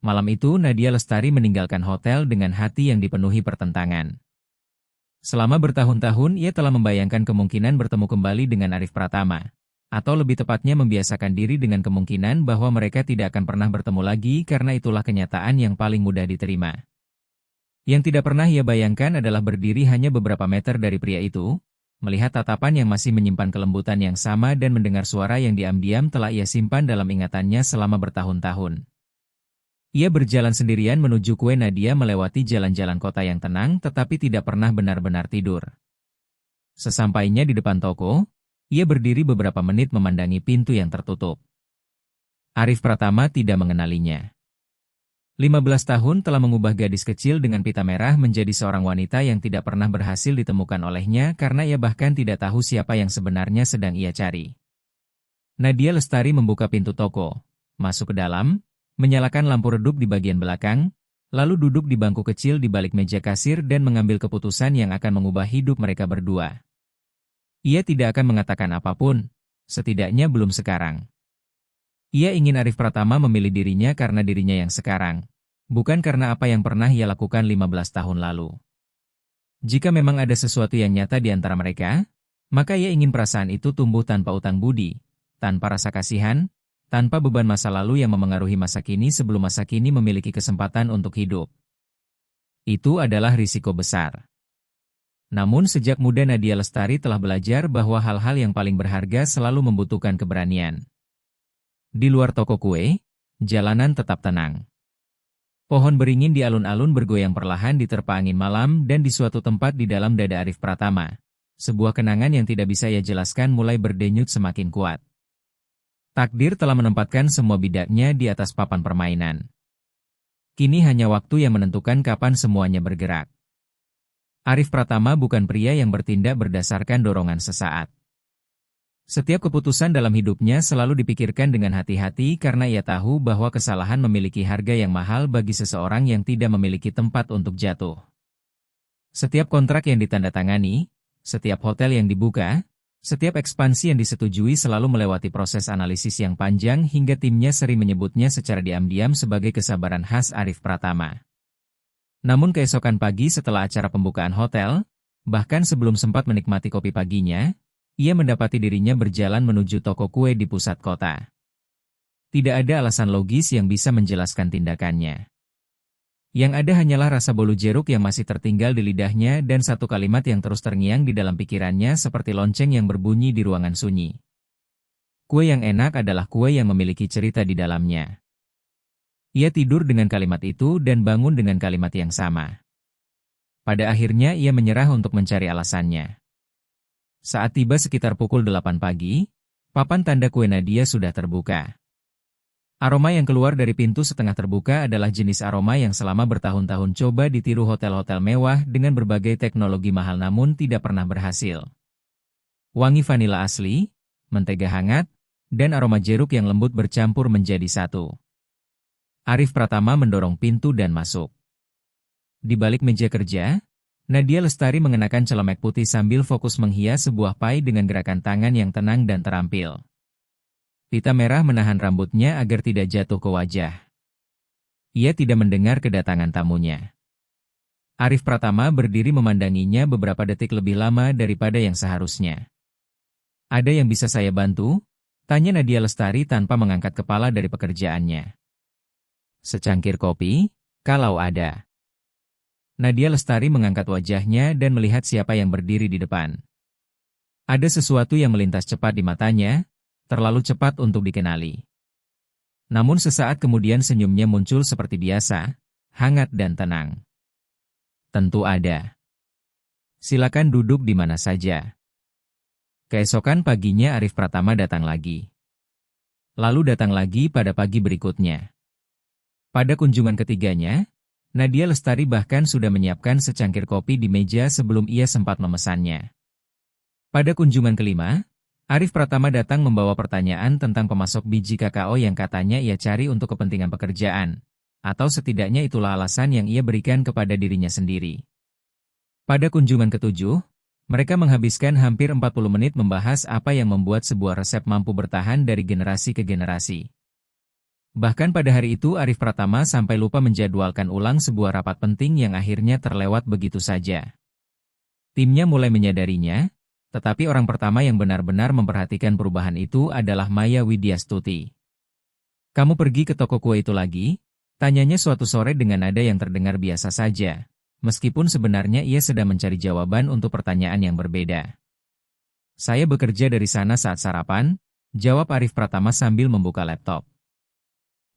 Malam itu Nadia Lestari meninggalkan hotel dengan hati yang dipenuhi pertentangan. Selama bertahun-tahun ia telah membayangkan kemungkinan bertemu kembali dengan Arif Pratama, atau lebih tepatnya membiasakan diri dengan kemungkinan bahwa mereka tidak akan pernah bertemu lagi karena itulah kenyataan yang paling mudah diterima. Yang tidak pernah ia bayangkan adalah berdiri hanya beberapa meter dari pria itu, melihat tatapan yang masih menyimpan kelembutan yang sama dan mendengar suara yang diam-diam telah ia simpan dalam ingatannya selama bertahun-tahun. Ia berjalan sendirian menuju kue Nadia melewati jalan-jalan kota yang tenang tetapi tidak pernah benar-benar tidur. Sesampainya di depan toko, ia berdiri beberapa menit memandangi pintu yang tertutup. Arif Pratama tidak mengenalinya. 15 tahun telah mengubah gadis kecil dengan pita merah menjadi seorang wanita yang tidak pernah berhasil ditemukan olehnya karena ia bahkan tidak tahu siapa yang sebenarnya sedang ia cari. Nadia Lestari membuka pintu toko, masuk ke dalam, menyalakan lampu redup di bagian belakang, lalu duduk di bangku kecil di balik meja kasir dan mengambil keputusan yang akan mengubah hidup mereka berdua. Ia tidak akan mengatakan apapun, setidaknya belum sekarang. Ia ingin Arif Pratama memilih dirinya karena dirinya yang sekarang, bukan karena apa yang pernah ia lakukan 15 tahun lalu. Jika memang ada sesuatu yang nyata di antara mereka, maka ia ingin perasaan itu tumbuh tanpa utang budi, tanpa rasa kasihan, tanpa beban masa lalu yang memengaruhi masa kini sebelum masa kini memiliki kesempatan untuk hidup. Itu adalah risiko besar. Namun sejak muda Nadia Lestari telah belajar bahwa hal-hal yang paling berharga selalu membutuhkan keberanian. Di luar toko kue, jalanan tetap tenang. Pohon beringin di alun-alun bergoyang perlahan diterpa angin malam dan di suatu tempat di dalam dada Arif Pratama, sebuah kenangan yang tidak bisa ia jelaskan mulai berdenyut semakin kuat. Takdir telah menempatkan semua bidaknya di atas papan permainan. Kini hanya waktu yang menentukan kapan semuanya bergerak. Arif Pratama bukan pria yang bertindak berdasarkan dorongan sesaat. Setiap keputusan dalam hidupnya selalu dipikirkan dengan hati-hati karena ia tahu bahwa kesalahan memiliki harga yang mahal bagi seseorang yang tidak memiliki tempat untuk jatuh. Setiap kontrak yang ditandatangani, setiap hotel yang dibuka, setiap ekspansi yang disetujui selalu melewati proses analisis yang panjang hingga timnya sering menyebutnya secara diam-diam sebagai kesabaran khas Arif Pratama. Namun keesokan pagi setelah acara pembukaan hotel, bahkan sebelum sempat menikmati kopi paginya, ia mendapati dirinya berjalan menuju toko kue di pusat kota. Tidak ada alasan logis yang bisa menjelaskan tindakannya. Yang ada hanyalah rasa bolu jeruk yang masih tertinggal di lidahnya dan satu kalimat yang terus terngiang di dalam pikirannya seperti lonceng yang berbunyi di ruangan sunyi. Kue yang enak adalah kue yang memiliki cerita di dalamnya. Ia tidur dengan kalimat itu dan bangun dengan kalimat yang sama. Pada akhirnya ia menyerah untuk mencari alasannya. Saat tiba sekitar pukul 8 pagi, papan tanda kue Nadia sudah terbuka. Aroma yang keluar dari pintu setengah terbuka adalah jenis aroma yang selama bertahun-tahun coba ditiru hotel-hotel mewah dengan berbagai teknologi mahal namun tidak pernah berhasil. Wangi vanila asli, mentega hangat, dan aroma jeruk yang lembut bercampur menjadi satu. Arif Pratama mendorong pintu dan masuk. Di balik meja kerja, Nadia Lestari mengenakan celemek putih sambil fokus menghias sebuah pai dengan gerakan tangan yang tenang dan terampil. Pita merah menahan rambutnya agar tidak jatuh ke wajah. Ia tidak mendengar kedatangan tamunya. Arif Pratama berdiri memandanginya beberapa detik lebih lama daripada yang seharusnya. "Ada yang bisa saya bantu?" tanya Nadia Lestari tanpa mengangkat kepala dari pekerjaannya. "Secangkir kopi, kalau ada." Nadia Lestari mengangkat wajahnya dan melihat siapa yang berdiri di depan. Ada sesuatu yang melintas cepat di matanya, terlalu cepat untuk dikenali. Namun sesaat kemudian senyumnya muncul seperti biasa, hangat dan tenang. "Tentu ada. Silakan duduk di mana saja." Keesokan paginya Arif Pratama datang lagi. Lalu datang lagi pada pagi berikutnya. Pada kunjungan ketiganya, Nadia Lestari bahkan sudah menyiapkan secangkir kopi di meja sebelum ia sempat memesannya. Pada kunjungan kelima, Arif Pratama datang membawa pertanyaan tentang pemasok biji kakao yang katanya ia cari untuk kepentingan pekerjaan, atau setidaknya itulah alasan yang ia berikan kepada dirinya sendiri. Pada kunjungan ketujuh, mereka menghabiskan hampir 40 menit membahas apa yang membuat sebuah resep mampu bertahan dari generasi ke generasi. Bahkan pada hari itu Arif Pratama sampai lupa menjadwalkan ulang sebuah rapat penting yang akhirnya terlewat begitu saja. Timnya mulai menyadarinya, tetapi orang pertama yang benar-benar memperhatikan perubahan itu adalah Maya Widyastuti. "Kamu pergi ke toko kue itu lagi?" tanyanya suatu sore dengan nada yang terdengar biasa saja, meskipun sebenarnya ia sedang mencari jawaban untuk pertanyaan yang berbeda. "Saya bekerja dari sana saat sarapan," jawab Arif Pratama sambil membuka laptop.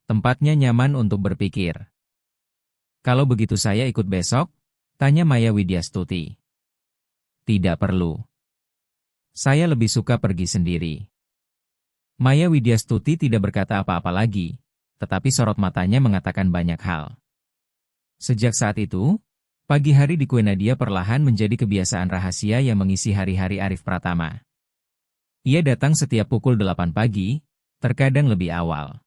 Tempatnya nyaman untuk berpikir. "Kalau begitu saya ikut besok?" tanya Maya Widyastuti. "Tidak perlu. Saya lebih suka pergi sendiri." Maya Widyastuti tidak berkata apa-apa lagi, tetapi sorot matanya mengatakan banyak hal. Sejak saat itu, pagi hari di Kue Nadia perlahan menjadi kebiasaan rahasia yang mengisi hari-hari Arif Pratama. Ia datang setiap pukul 8 pagi, terkadang lebih awal.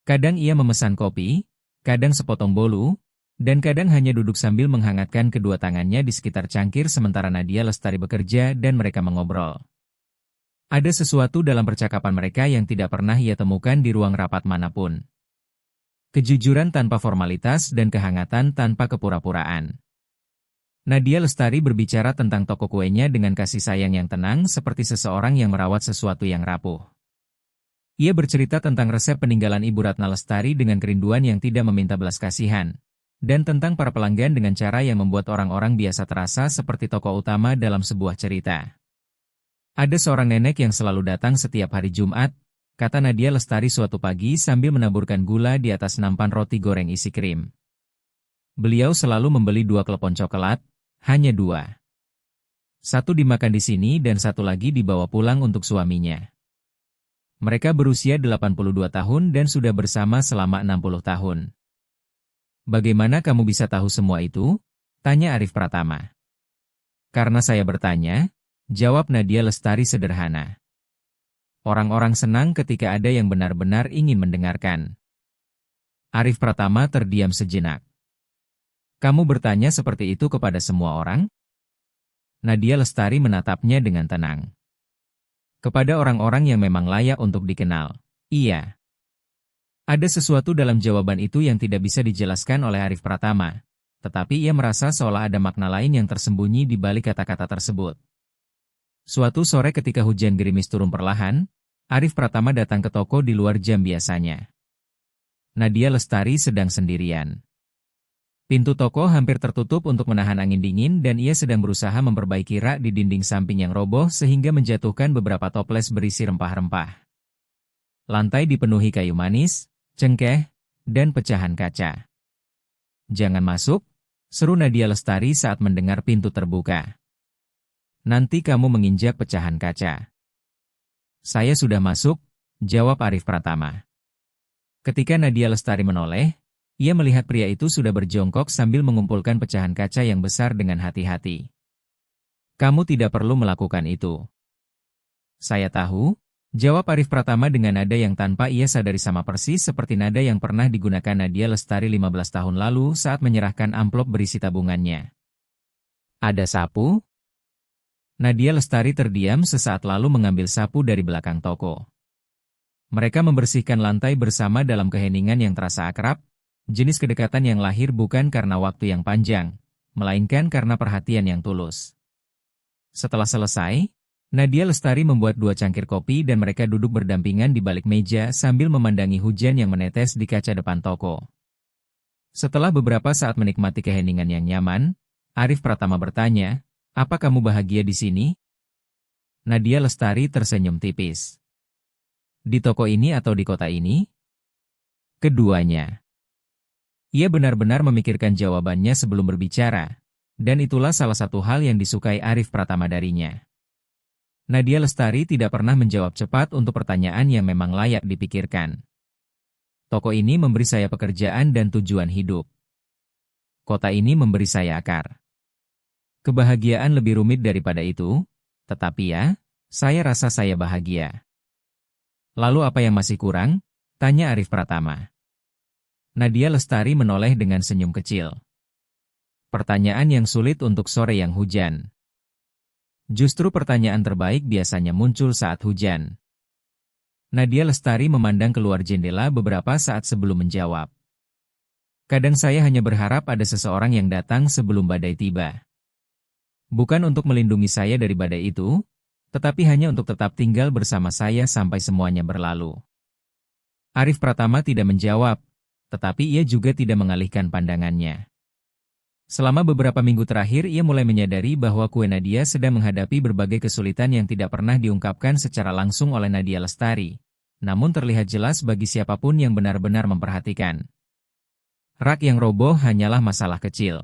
Kadang ia memesan kopi, kadang sepotong bolu, dan kadang hanya duduk sambil menghangatkan kedua tangannya di sekitar cangkir sementara Nadia Lestari bekerja dan mereka mengobrol. Ada sesuatu dalam percakapan mereka yang tidak pernah ia temukan di ruang rapat manapun. Kejujuran tanpa formalitas dan kehangatan tanpa kepura-puraan. Nadia Lestari berbicara tentang toko kuenya dengan kasih sayang yang tenang seperti seseorang yang merawat sesuatu yang rapuh. Ia bercerita tentang resep peninggalan Ibu Ratna Lestari dengan kerinduan yang tidak meminta belas kasihan, dan tentang para pelanggan dengan cara yang membuat orang-orang biasa terasa seperti tokoh utama dalam sebuah cerita. "Ada seorang nenek yang selalu datang setiap hari Jumat," kata Nadia Lestari suatu pagi sambil menaburkan gula di atas nampan roti goreng isi krim. "Beliau selalu membeli 2 klepon coklat, hanya 2. Satu dimakan di sini dan satu lagi dibawa pulang untuk suaminya. Mereka berusia 82 tahun dan sudah bersama selama 60 tahun. "Bagaimana kamu bisa tahu semua itu?" tanya Arif Pratama. "Karena saya bertanya," jawab Nadia Lestari sederhana. Orang-orang senang ketika ada yang benar-benar ingin mendengarkan. Arif Pratama terdiam sejenak. "Kamu bertanya seperti itu kepada semua orang?" Nadia Lestari menatapnya dengan tenang. "Kepada orang-orang yang memang layak untuk dikenal, iya." Ada sesuatu dalam jawaban itu yang tidak bisa dijelaskan oleh Arif Pratama, tetapi ia merasa seolah ada makna lain yang tersembunyi di balik kata-kata tersebut. Suatu sore ketika hujan gerimis turun perlahan, Arif Pratama datang ke toko di luar jam biasanya. Nadia Lestari sedang sendirian. Pintu toko hampir tertutup untuk menahan angin dingin dan ia sedang berusaha memperbaiki rak di dinding samping yang roboh sehingga menjatuhkan beberapa toples berisi rempah-rempah. Lantai dipenuhi kayu manis, cengkeh, dan pecahan kaca. "Jangan masuk," seru Nadia Lestari saat mendengar pintu terbuka. "Nanti kamu menginjak pecahan kaca." "Saya sudah masuk," jawab Arif Pratama. Ketika Nadia Lestari menoleh, ia melihat pria itu sudah berjongkok sambil mengumpulkan pecahan kaca yang besar dengan hati-hati. "Kamu tidak perlu melakukan itu." "Saya tahu," jawab Arif Pratama dengan nada yang tanpa ia sadari sama persis seperti nada yang pernah digunakan Nadia Lestari 15 tahun lalu saat menyerahkan amplop berisi tabungannya. "Ada sapu?" Nadia Lestari terdiam sesaat lalu mengambil sapu dari belakang toko. Mereka membersihkan lantai bersama dalam keheningan yang terasa akrab, jenis kedekatan yang lahir bukan karena waktu yang panjang, melainkan karena perhatian yang tulus. Setelah selesai, Nadia Lestari membuat 2 cangkir kopi dan mereka duduk berdampingan di balik meja sambil memandangi hujan yang menetes di kaca depan toko. Setelah beberapa saat menikmati keheningan yang nyaman, Arif Pratama bertanya, "Apa kamu bahagia di sini?" Nadia Lestari tersenyum tipis. "Di toko ini atau di kota ini?" "Keduanya." Ia benar-benar memikirkan jawabannya sebelum berbicara, dan itulah salah satu hal yang disukai Arif Pratama darinya. Nadia Lestari tidak pernah menjawab cepat untuk pertanyaan yang memang layak dipikirkan. Toko ini memberi saya pekerjaan dan tujuan hidup. Kota ini memberi saya akar. Kebahagiaan lebih rumit daripada itu, tetapi ya, saya rasa saya bahagia. Lalu apa yang masih kurang? Tanya Arif Pratama. Nadia Lestari menoleh dengan senyum kecil. Pertanyaan yang sulit untuk sore yang hujan. Justru pertanyaan terbaik biasanya muncul saat hujan. Nadia Lestari memandang keluar jendela beberapa saat sebelum menjawab. Kadang saya hanya berharap ada seseorang yang datang sebelum badai tiba. Bukan untuk melindungi saya dari badai itu, tetapi hanya untuk tetap tinggal bersama saya sampai semuanya berlalu. Arif Pratama tidak menjawab, tetapi ia juga tidak mengalihkan pandangannya. Selama beberapa minggu terakhir ia mulai menyadari bahwa kue Nadia sedang menghadapi berbagai kesulitan yang tidak pernah diungkapkan secara langsung oleh Nadia Lestari, namun terlihat jelas bagi siapapun yang benar-benar memperhatikan. Rak yang roboh hanyalah masalah kecil.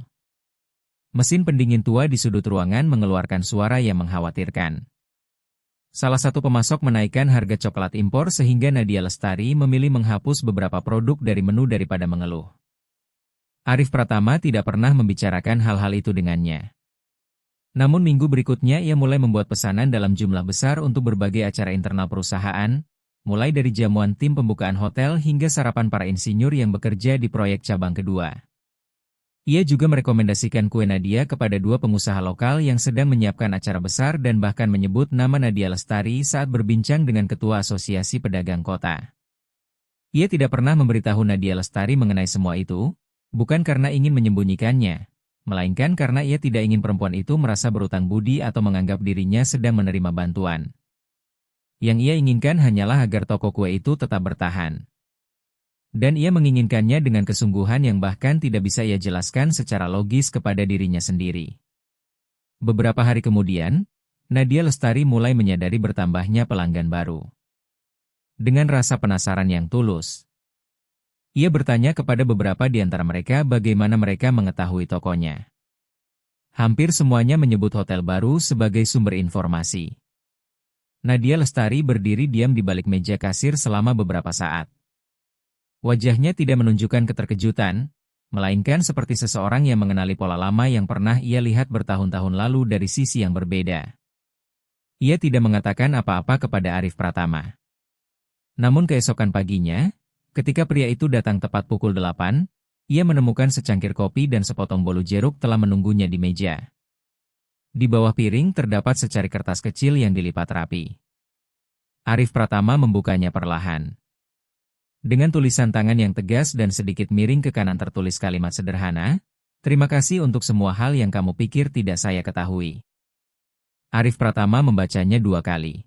Mesin pendingin tua di sudut ruangan mengeluarkan suara yang mengkhawatirkan. Salah satu pemasok menaikkan harga coklat impor sehingga Nadia Lestari memilih menghapus beberapa produk dari menu daripada mengeluh. Arif Pratama tidak pernah membicarakan hal-hal itu dengannya. Namun minggu berikutnya ia mulai membuat pesanan dalam jumlah besar untuk berbagai acara internal perusahaan, mulai dari jamuan tim pembukaan hotel hingga sarapan para insinyur yang bekerja di proyek cabang kedua. Ia juga merekomendasikan kue Nadia kepada 2 pengusaha lokal yang sedang menyiapkan acara besar dan bahkan menyebut nama Nadia Lestari saat berbincang dengan Ketua Asosiasi Pedagang Kota. Ia tidak pernah memberitahu Nadia Lestari mengenai semua itu, bukan karena ingin menyembunyikannya, melainkan karena ia tidak ingin perempuan itu merasa berutang budi atau menganggap dirinya sedang menerima bantuan. Yang ia inginkan hanyalah agar toko kue itu tetap bertahan. Dan ia menginginkannya dengan kesungguhan yang bahkan tidak bisa ia jelaskan secara logis kepada dirinya sendiri. Beberapa hari kemudian, Nadia Lestari mulai menyadari bertambahnya pelanggan baru. Dengan rasa penasaran yang tulus, ia bertanya kepada beberapa di antara mereka bagaimana mereka mengetahui tokonya. Hampir semuanya menyebut hotel baru sebagai sumber informasi. Nadia Lestari berdiri diam di balik meja kasir selama beberapa saat. Wajahnya tidak menunjukkan keterkejutan, melainkan seperti seseorang yang mengenali pola lama yang pernah ia lihat bertahun-tahun lalu dari sisi yang berbeda. Ia tidak mengatakan apa-apa kepada Arif Pratama. Namun keesokan paginya, ketika pria itu datang tepat pukul 8, ia menemukan secangkir kopi dan sepotong bolu jeruk telah menunggunya di meja. Di bawah piring terdapat secari kertas kecil yang dilipat rapi. Arif Pratama membukanya perlahan. Dengan tulisan tangan yang tegas dan sedikit miring ke kanan tertulis kalimat sederhana, "Terima kasih untuk semua hal yang kamu pikir tidak saya ketahui." Arif Pratama membacanya 2 kali.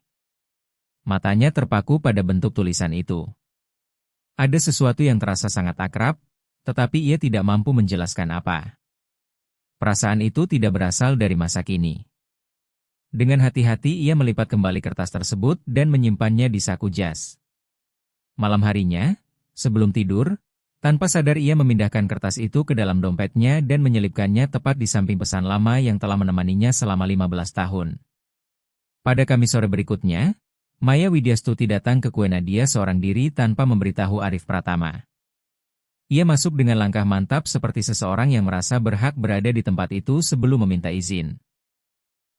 Matanya terpaku pada bentuk tulisan itu. Ada sesuatu yang terasa sangat akrab, tetapi ia tidak mampu menjelaskan apa. Perasaan itu tidak berasal dari masa kini. Dengan hati-hati ia melipat kembali kertas tersebut dan menyimpannya di saku jas. Malam harinya, sebelum tidur, tanpa sadar ia memindahkan kertas itu ke dalam dompetnya dan menyelipkannya tepat di samping pesan lama yang telah menemaninya selama 15 tahun. Pada Kamis sore berikutnya, Maya Widyastuti datang ke kue Nadia seorang diri tanpa memberitahu Arif Pratama. Ia masuk dengan langkah mantap seperti seseorang yang merasa berhak berada di tempat itu sebelum meminta izin.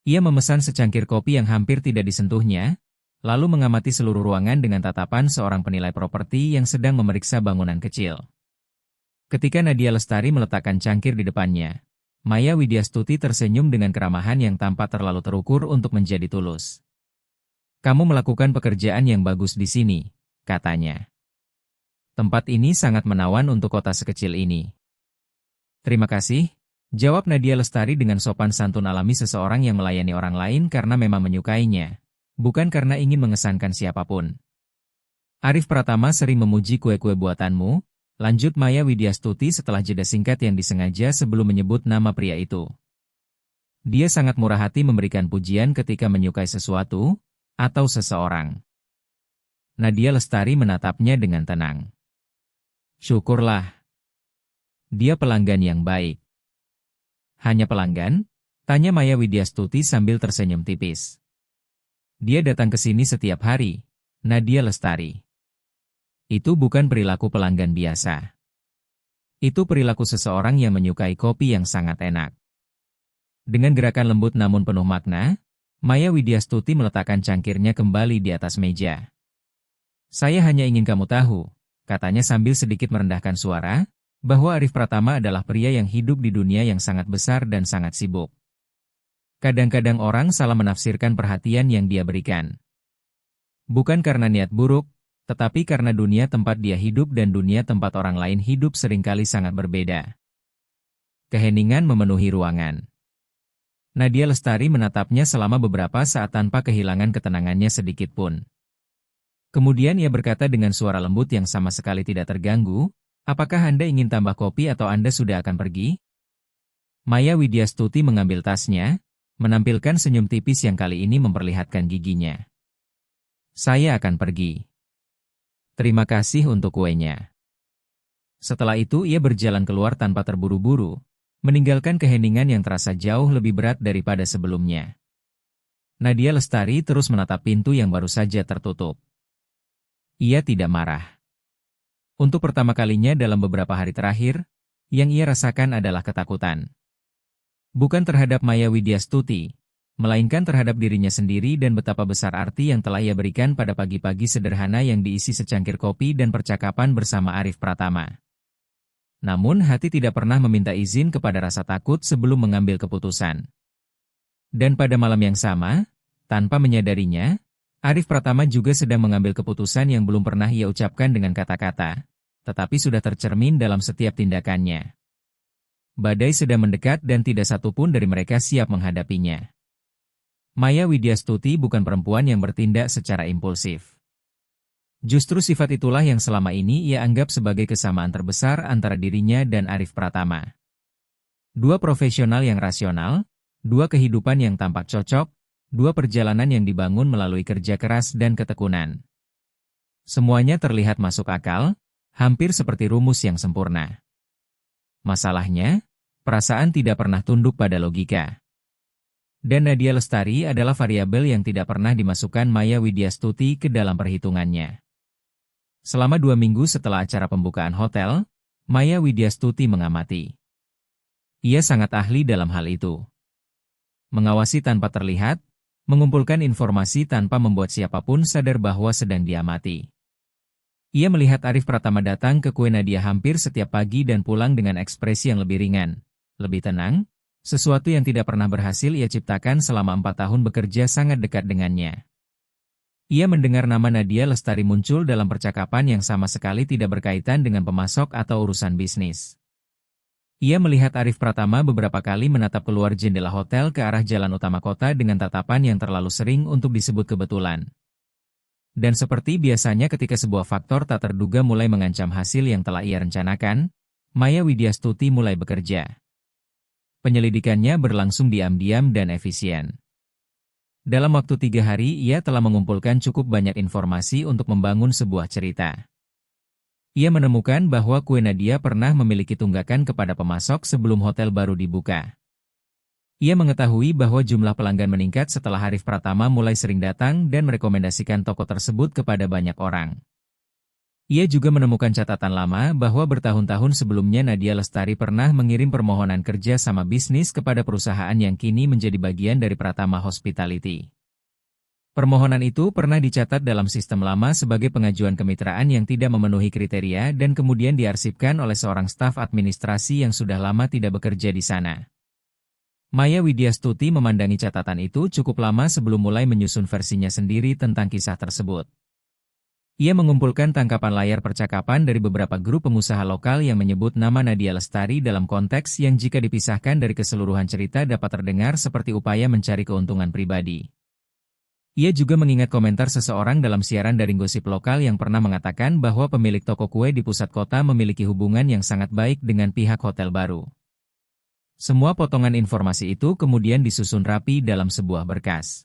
Ia memesan secangkir kopi yang hampir tidak disentuhnya, lalu mengamati seluruh ruangan dengan tatapan seorang penilai properti yang sedang memeriksa bangunan kecil. Ketika Nadia Lestari meletakkan cangkir di depannya, Maya Widyastuti tersenyum dengan keramahan yang tampak terlalu terukur untuk menjadi tulus. "Kamu melakukan pekerjaan yang bagus di sini," katanya. "Tempat ini sangat menawan untuk kota sekecil ini." "Terima kasih," jawab Nadia Lestari dengan sopan santun alami seseorang yang melayani orang lain karena memang menyukainya, bukan karena ingin mengesankan siapapun. "Arif Pratama sering memuji kue-kue buatanmu," lanjut Maya Widyastuti setelah jeda singkat yang disengaja sebelum menyebut nama pria itu. "Dia sangat murah hati memberikan pujian ketika menyukai sesuatu, atau seseorang." Nadia Lestari menatapnya dengan tenang. "Syukurlah. Dia pelanggan yang baik." "Hanya pelanggan?" tanya Maya Widyastuti sambil tersenyum tipis. Dia datang ke sini setiap hari. Nadia Lestari. Itu bukan perilaku pelanggan biasa. Itu perilaku seseorang yang menyukai kopi yang sangat enak. Dengan gerakan lembut namun penuh makna, Maya Widyastuti meletakkan cangkirnya kembali di atas meja. Saya hanya ingin kamu tahu, katanya sambil sedikit merendahkan suara, bahwa Arif Pratama adalah pria yang hidup di dunia yang sangat besar dan sangat sibuk. Kadang-kadang orang salah menafsirkan perhatian yang dia berikan. Bukan karena niat buruk, tetapi karena dunia tempat dia hidup dan dunia tempat orang lain hidup seringkali sangat berbeda. Keheningan memenuhi ruangan. Nadia Lestari menatapnya selama beberapa saat tanpa kehilangan ketenangannya sedikit pun. Kemudian ia berkata dengan suara lembut yang sama sekali tidak terganggu, apakah Anda ingin tambah kopi atau Anda sudah akan pergi? Maya Widyastuti mengambil tasnya, menampilkan senyum tipis yang kali ini memperlihatkan giginya. Saya akan pergi. Terima kasih untuk kuenya. Setelah itu ia berjalan keluar tanpa terburu-buru, meninggalkan keheningan yang terasa jauh lebih berat daripada sebelumnya. Nadia Lestari terus menatap pintu yang baru saja tertutup. Ia tidak marah. Untuk pertama kalinya dalam beberapa hari terakhir, yang ia rasakan adalah ketakutan. Bukan terhadap Maya Widyastuti, melainkan terhadap dirinya sendiri dan betapa besar arti yang telah ia berikan pada pagi-pagi sederhana yang diisi secangkir kopi dan percakapan bersama Arif Pratama. Namun hati tidak pernah meminta izin kepada rasa takut sebelum mengambil keputusan. Dan pada malam yang sama, tanpa menyadarinya, Arif Pratama juga sedang mengambil keputusan yang belum pernah ia ucapkan dengan kata-kata, tetapi sudah tercermin dalam setiap tindakannya. Badai sedang mendekat dan tidak satupun dari mereka siap menghadapinya. Maya Widyastuti bukan perempuan yang bertindak secara impulsif. Justru sifat itulah yang selama ini ia anggap sebagai kesamaan terbesar antara dirinya dan Arif Pratama. Dua profesional yang rasional, dua kehidupan yang tampak cocok, dua perjalanan yang dibangun melalui kerja keras dan ketekunan. Semuanya terlihat masuk akal, hampir seperti rumus yang sempurna. Masalahnya, perasaan tidak pernah tunduk pada logika. Dan Nadia Lestari adalah variabel yang tidak pernah dimasukkan Maya Widyastuti ke dalam perhitungannya. Selama 2 minggu setelah acara pembukaan hotel, Maya Widyastuti mengamati. Ia sangat ahli dalam hal itu. Mengawasi tanpa terlihat, mengumpulkan informasi tanpa membuat siapapun sadar bahwa sedang diamati. Ia melihat Arif Pratama datang ke kue Nadia hampir setiap pagi dan pulang dengan ekspresi yang lebih ringan, lebih tenang, sesuatu yang tidak pernah berhasil ia ciptakan selama 4 tahun bekerja sangat dekat dengannya. Ia mendengar nama Nadia Lestari muncul dalam percakapan yang sama sekali tidak berkaitan dengan pemasok atau urusan bisnis. Ia melihat Arif Pratama beberapa kali menatap keluar jendela hotel ke arah jalan utama kota dengan tatapan yang terlalu sering untuk disebut kebetulan. Dan seperti biasanya ketika sebuah faktor tak terduga mulai mengancam hasil yang telah ia rencanakan, Maya Widyastuti mulai bekerja. Penyelidikannya berlangsung diam-diam dan efisien. Dalam waktu 3 hari ia telah mengumpulkan cukup banyak informasi untuk membangun sebuah cerita. Ia menemukan bahwa kue Nadia pernah memiliki tunggakan kepada pemasok sebelum hotel baru dibuka. Ia mengetahui bahwa jumlah pelanggan meningkat setelah Arif Pratama mulai sering datang dan merekomendasikan toko tersebut kepada banyak orang. Ia juga menemukan catatan lama bahwa bertahun-tahun sebelumnya Nadia Lestari pernah mengirim permohonan kerja sama bisnis kepada perusahaan yang kini menjadi bagian dari Pratama Hospitality. Permohonan itu pernah dicatat dalam sistem lama sebagai pengajuan kemitraan yang tidak memenuhi kriteria dan kemudian diarsipkan oleh seorang staf administrasi yang sudah lama tidak bekerja di sana. Maya Widyastuti memandangi catatan itu cukup lama sebelum mulai menyusun versinya sendiri tentang kisah tersebut. Ia mengumpulkan tangkapan layar percakapan dari beberapa grup pengusaha lokal yang menyebut nama Nadia Lestari dalam konteks yang jika dipisahkan dari keseluruhan cerita dapat terdengar seperti upaya mencari keuntungan pribadi. Ia juga mengingat komentar seseorang dalam siaran daring gosip lokal yang pernah mengatakan bahwa pemilik toko kue di pusat kota memiliki hubungan yang sangat baik dengan pihak hotel baru. Semua potongan informasi itu kemudian disusun rapi dalam sebuah berkas.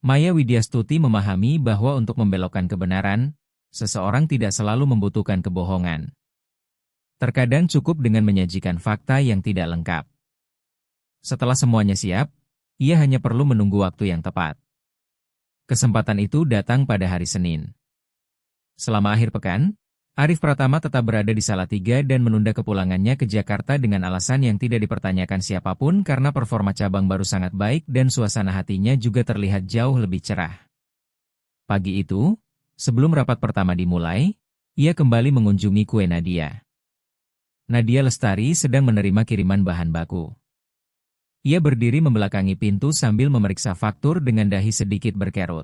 Maya Widyastuti memahami bahwa untuk membelokkan kebenaran, seseorang tidak selalu membutuhkan kebohongan. Terkadang cukup dengan menyajikan fakta yang tidak lengkap. Setelah semuanya siap, ia hanya perlu menunggu waktu yang tepat. Kesempatan itu datang pada hari Senin. Selama akhir pekan, Arif Pratama tetap berada di Salatiga dan menunda kepulangannya ke Jakarta dengan alasan yang tidak dipertanyakan siapapun karena performa cabang baru sangat baik dan suasana hatinya juga terlihat jauh lebih cerah. Pagi itu, sebelum rapat pertama dimulai, ia kembali mengunjungi kue Nadia. Nadia Lestari sedang menerima kiriman bahan baku. Ia berdiri membelakangi pintu sambil memeriksa faktur dengan dahi sedikit berkerut.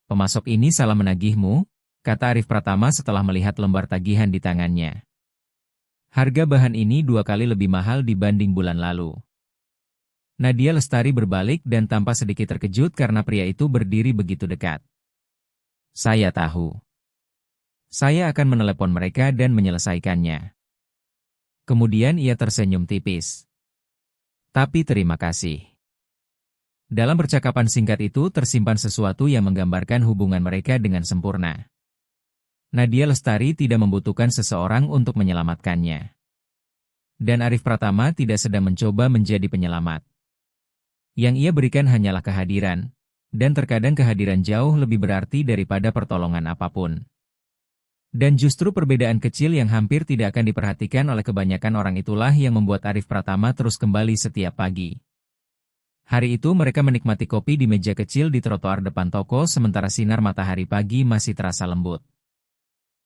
"Pemasok ini salah menagihmu," kata Arif Pratama setelah melihat lembar tagihan di tangannya. "Harga bahan ini 2 kali lebih mahal dibanding bulan lalu." Nadia Lestari berbalik dan tampak sedikit terkejut karena pria itu berdiri begitu dekat. "Saya tahu. Saya akan menelepon mereka dan menyelesaikannya." Kemudian ia tersenyum tipis. "Tapi terima kasih." Dalam percakapan singkat itu tersimpan sesuatu yang menggambarkan hubungan mereka dengan sempurna. Nadia Lestari tidak membutuhkan seseorang untuk menyelamatkannya. Dan Arif Pratama tidak sedang mencoba menjadi penyelamat. Yang ia berikan hanyalah kehadiran, dan terkadang kehadiran jauh lebih berarti daripada pertolongan apapun. Dan justru perbedaan kecil yang hampir tidak akan diperhatikan oleh kebanyakan orang itulah yang membuat Arif Pratama terus kembali setiap pagi. Hari itu mereka menikmati kopi di meja kecil di trotoar depan toko sementara sinar matahari pagi masih terasa lembut.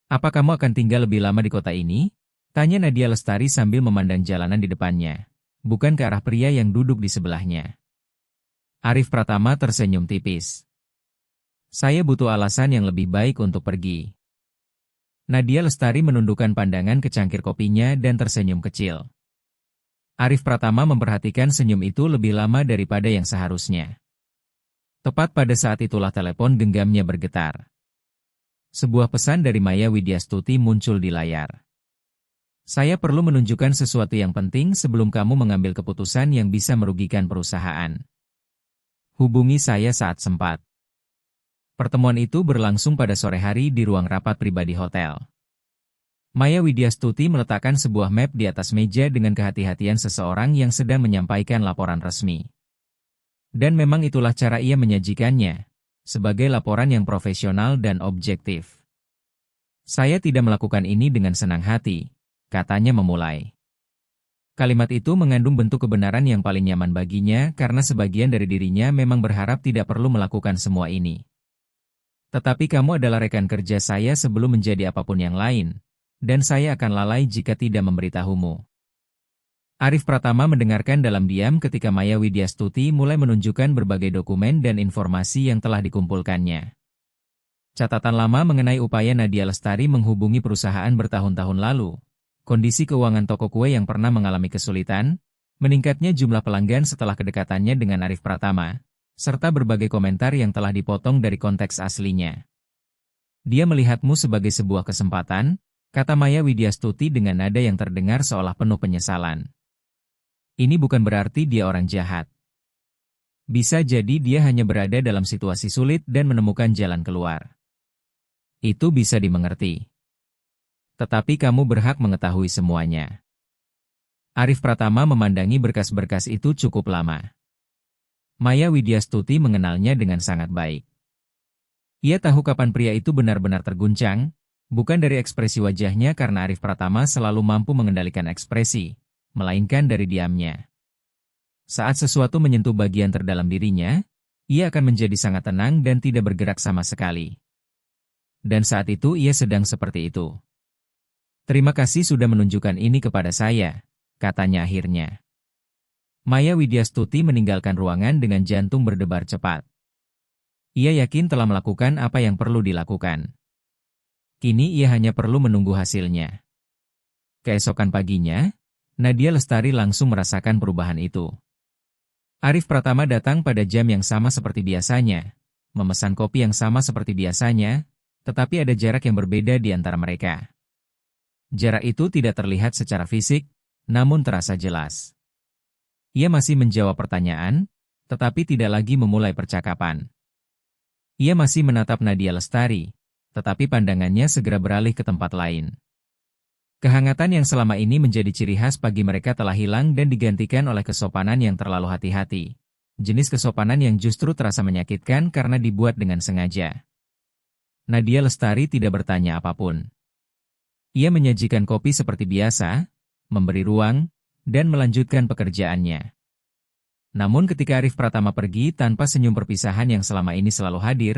"Apa kamu akan tinggal lebih lama di kota ini?" tanya Nadia Lestari sambil memandang jalanan di depannya, bukan ke arah pria yang duduk di sebelahnya. Arif Pratama tersenyum tipis. "Saya butuh alasan yang lebih baik untuk pergi." Nadia Lestari menundukkan pandangan ke cangkir kopinya dan tersenyum kecil. Arif Pratama memperhatikan senyum itu lebih lama daripada yang seharusnya. Tepat pada saat itulah telepon genggamnya bergetar. Sebuah pesan dari Maya Widyastuti muncul di layar. "Saya perlu menunjukkan sesuatu yang penting sebelum kamu mengambil keputusan yang bisa merugikan perusahaan. Hubungi saya saat sempat." Pertemuan itu berlangsung pada sore hari di ruang rapat pribadi hotel. Maya Widyastuti meletakkan sebuah map di atas meja dengan kehati-hatian seseorang yang sedang menyampaikan laporan resmi. Dan memang itulah cara ia menyajikannya, sebagai laporan yang profesional dan objektif. "Saya tidak melakukan ini dengan senang hati," katanya memulai. Kalimat itu mengandung bentuk kebenaran yang paling nyaman baginya karena sebagian dari dirinya memang berharap tidak perlu melakukan semua ini. "Tetapi kamu adalah rekan kerja saya sebelum menjadi apapun yang lain, dan saya akan lalai jika tidak memberitahumu." Arif Pratama mendengarkan dalam diam ketika Maya Widyastuti mulai menunjukkan berbagai dokumen dan informasi yang telah dikumpulkannya. Catatan lama mengenai upaya Nadia Lestari menghubungi perusahaan bertahun-tahun lalu, kondisi keuangan toko kue yang pernah mengalami kesulitan, meningkatnya jumlah pelanggan setelah kedekatannya dengan Arif Pratama, serta berbagai komentar yang telah dipotong dari konteks aslinya. "Dia melihatmu sebagai sebuah kesempatan," kata Maya Widyastuti dengan nada yang terdengar seolah penuh penyesalan. "Ini bukan berarti dia orang jahat. Bisa jadi dia hanya berada dalam situasi sulit dan menemukan jalan keluar. Itu bisa dimengerti. Tetapi kamu berhak mengetahui semuanya." Arif Pratama memandangi berkas-berkas itu cukup lama. Maya Widyastuti mengenalnya dengan sangat baik. Ia tahu kapan pria itu benar-benar terguncang, bukan dari ekspresi wajahnya karena Arif Pratama selalu mampu mengendalikan ekspresi, melainkan dari diamnya. Saat sesuatu menyentuh bagian terdalam dirinya, ia akan menjadi sangat tenang dan tidak bergerak sama sekali. Dan saat itu ia sedang seperti itu. "Terima kasih sudah menunjukkan ini kepada saya," katanya akhirnya. Maya Widyastuti meninggalkan ruangan dengan jantung berdebar cepat. Ia yakin telah melakukan apa yang perlu dilakukan. Kini ia hanya perlu menunggu hasilnya. Keesokan paginya, Nadia Lestari langsung merasakan perubahan itu. Arif Pratama datang pada jam yang sama seperti biasanya, memesan kopi yang sama seperti biasanya, tetapi ada jarak yang berbeda di antara mereka. Jarak itu tidak terlihat secara fisik, namun terasa jelas. Ia masih menjawab pertanyaan, tetapi tidak lagi memulai percakapan. Ia masih menatap Nadia Lestari, tetapi pandangannya segera beralih ke tempat lain. Kehangatan yang selama ini menjadi ciri khas pagi mereka telah hilang dan digantikan oleh kesopanan yang terlalu hati-hati. jenis kesopanan yang justru terasa menyakitkan karena dibuat dengan sengaja. Nadia Lestari tidak bertanya apapun. Ia menyajikan kopi seperti biasa, memberi ruang, dan melanjutkan pekerjaannya. Namun ketika Arif Pratama pergi tanpa senyum perpisahan yang selama ini selalu hadir,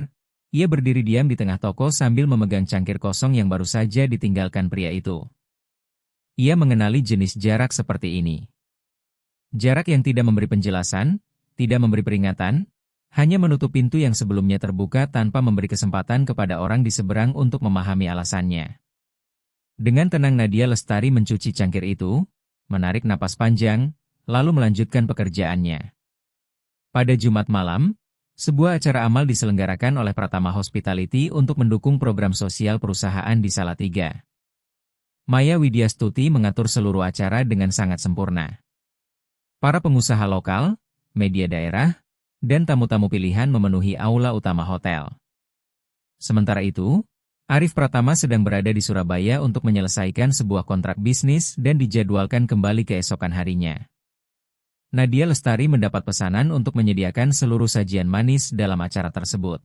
ia berdiri diam di tengah toko sambil memegang cangkir kosong yang baru saja ditinggalkan pria itu. Ia mengenali jenis jarak seperti ini. Jarak yang tidak memberi penjelasan, tidak memberi peringatan, hanya menutup pintu yang sebelumnya terbuka tanpa memberi kesempatan kepada orang di seberang untuk memahami alasannya. Dengan tenang Nadia Lestari mencuci cangkir itu, menarik napas panjang, lalu melanjutkan pekerjaannya. Pada Jumat malam, sebuah acara amal diselenggarakan oleh Pratama Hospitality untuk mendukung program sosial perusahaan di Salatiga. Maya Widyastuti mengatur seluruh acara dengan sangat sempurna. Para pengusaha lokal, media daerah, dan tamu-tamu pilihan memenuhi aula utama hotel. Sementara itu, Arif Pratama sedang berada di Surabaya untuk menyelesaikan sebuah kontrak bisnis dan dijadwalkan kembali keesokan harinya. Nadia Lestari mendapat pesanan untuk menyediakan seluruh sajian manis dalam acara tersebut.